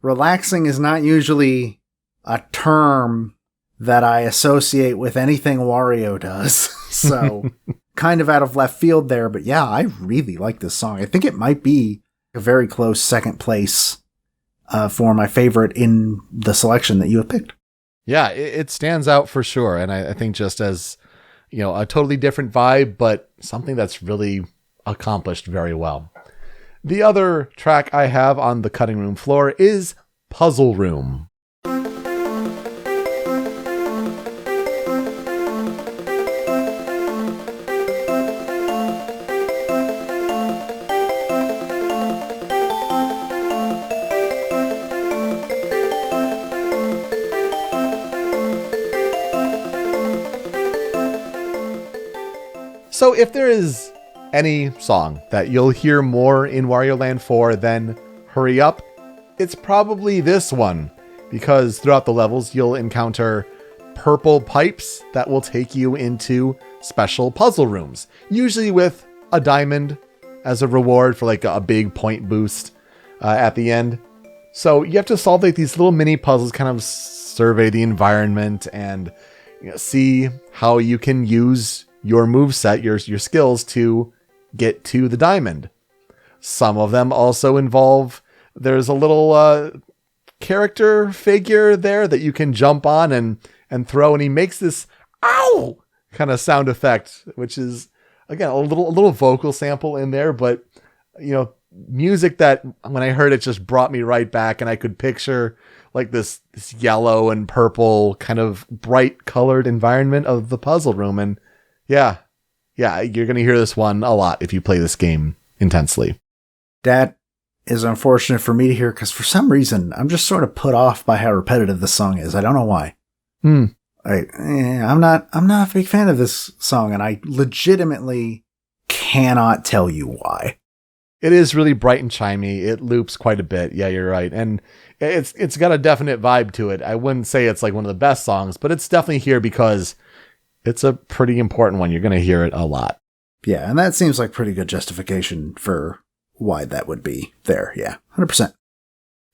A: relaxing is not usually a term that I associate with anything Wario does. So kind of out of left field there, but yeah, I really like this song. I think it might be a very close second place for my favorite in the selection that you have picked.
B: Yeah, it stands out for sure. And I think just as, a totally different vibe, but something that's really accomplished very well. The other track I have on the cutting room floor is Puzzle Room. So if there is any song that you'll hear more in Wario Land 4 than Hurry Up, it's probably this one, because throughout the levels you'll encounter purple pipes that will take you into special puzzle rooms, usually with a diamond as a reward for like a big point boost at the end. So you have to solve like these little mini puzzles, kind of survey the environment and see how you can use your moveset, your skills to get to the diamond. Some of them also involve, there's a little character figure there that you can jump on and throw, and he makes this ow kind of sound effect, which is again a little vocal sample in there, but music that when I heard it just brought me right back, and I could picture like this yellow and purple kind of bright colored environment of the puzzle room. And yeah, you're going to hear this one a lot if you play this game intensely.
A: That is unfortunate for me to hear, because for some reason I'm just sort of put off by how repetitive this song is. I don't know why. I'm not a big fan of this song, and I legitimately cannot tell you why.
B: It is really bright and chimey. It loops quite a bit. Yeah, you're right. And it's got a definite vibe to it. I wouldn't say it's like one of the best songs, but it's definitely here because it's a pretty important one. You're going to hear it a lot.
A: Yeah, and that seems like pretty good justification for why that would be there. Yeah, 100%.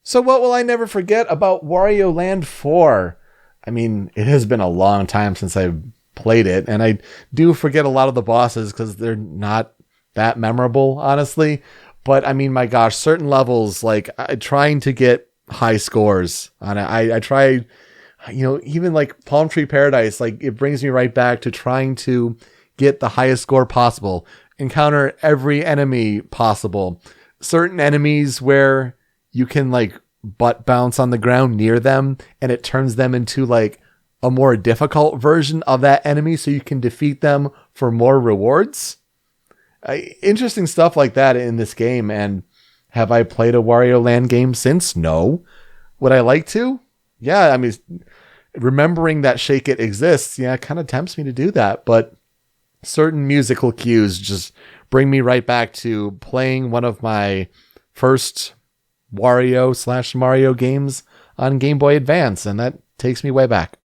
B: So what will I never forget about Wario Land 4? I mean, it has been a long time since I've played it, and I do forget a lot of the bosses because they're not that memorable, honestly. But I mean, my gosh, certain levels, like trying to get high scores on it. I try, even like Palm Tree Paradise, like it brings me right back to trying to get the highest score possible, encounter every enemy possible. Certain enemies where you can like butt bounce on the ground near them and it turns them into like a more difficult version of that enemy so you can defeat them for more rewards. Interesting stuff like that in this game. And have I played a Wario Land game since? No. Would I like to? Yeah, I mean, remembering that Shake It exists, it kind of tempts me to do that. But certain musical cues just bring me right back to playing one of my first Wario/Mario games on Game Boy Advance, and that takes me way back.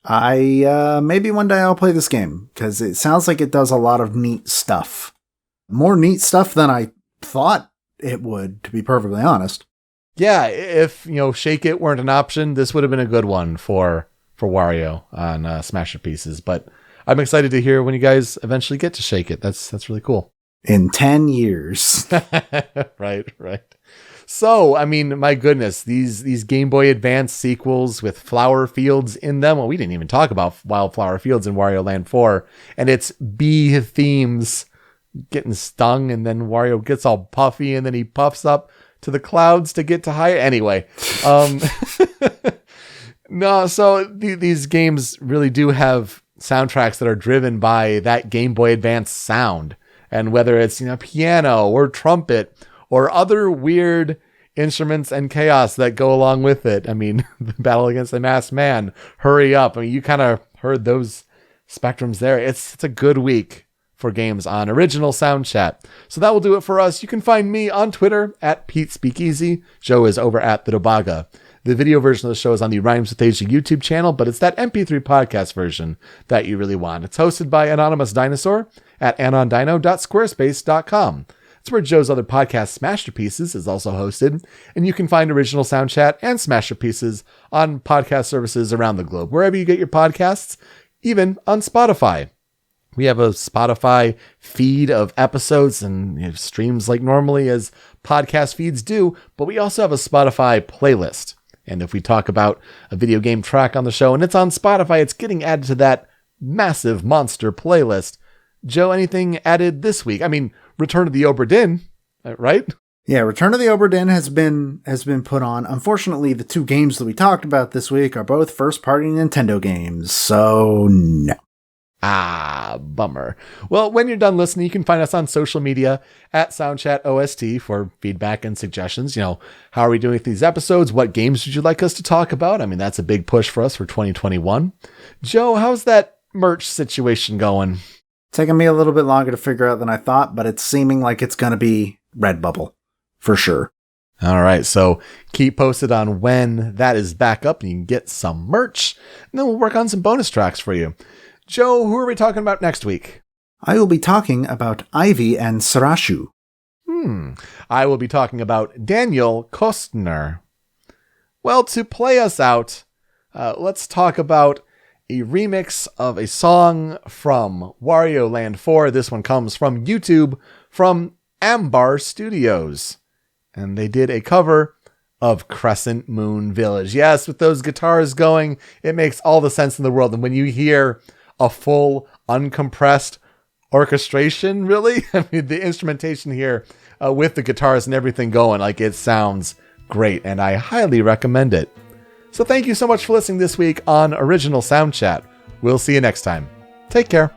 A: Maybe one day I'll play this game, because it sounds like it does a lot of neat stuff. More neat stuff than I thought it would, to be perfectly honest.
B: Yeah, if, Shake It weren't an option, this would have been a good one for Wario on Smasher Pieces. But I'm excited to hear when you guys eventually get to Shake It. That's really cool.
A: In 10 years.
B: Right. So, I mean, my goodness, these Game Boy Advance sequels with flower fields in them. Well, we didn't even talk about Wildflower Fields in Wario Land 4. And it's bee themes getting stung, and then Wario gets all puffy, and then he puffs up to the clouds to get to higher. Anyway, no, so these games really do have soundtracks that are driven by that Game Boy Advance sound. And whether it's, piano or trumpet or other weird instruments and chaos that go along with it. I mean, the Battle Against the Masked Man, Hurry Up. I mean, you kind of heard those spectrums there. It's a good week for games on Original Soundchat. So that will do it for us. You can find me on Twitter at PeteSpeakeasy. Joe is over at the Dobaga. The video version of the show is on the Rhymes with Asia YouTube channel, but it's that MP3 podcast version that you really want. It's hosted by Anonymous Dinosaur at anondino.squarespace.com. It's where Joe's other podcast, Smasher Pieces, is also hosted, and you can find Original Soundchat and Smasher Pieces on podcast services around the globe, wherever you get your podcasts, even on Spotify. We have a Spotify feed of episodes and streams like normally as podcast feeds do, but we also have a Spotify playlist. And if we talk about a video game track on the show and it's on Spotify, it's getting added to that massive monster playlist. Joe, anything added this week? I mean, Return of the Obra Dinn, right?
A: Yeah, Return of the Obra Dinn has been put on. Unfortunately, the two games that we talked about this week are both first-party Nintendo games, so no.
B: Ah, bummer. Well, when you're done listening, you can find us on social media at Soundchat OST for feedback and suggestions. How are we doing with these episodes? What games would you like us to talk about? I mean, that's a big push for us for 2021. Joe, how's that merch situation going?
A: Taking me a little bit longer to figure out than I thought, but it's seeming like it's going to be Redbubble for sure.
B: All right, so keep posted on when that is back up and you can get some merch, and then we'll work on some bonus tracks for you. Joe, who are we talking about next week?
A: I will be talking about Ivy and Sarashu.
B: I will be talking about Daniel Kostner. Well, to play us out, let's talk about a remix of a song from Wario Land 4. This one comes from YouTube from Ambar Studios. And they did a cover of Crescent Moon Village. Yes, with those guitars going, it makes all the sense in the world. And when you hear a full uncompressed orchestration, really, I mean, the instrumentation here with the guitars and everything going, like, it sounds great. And I highly recommend it. So thank you so much for listening this week on Original Soundchat. We'll see you next time. Take care.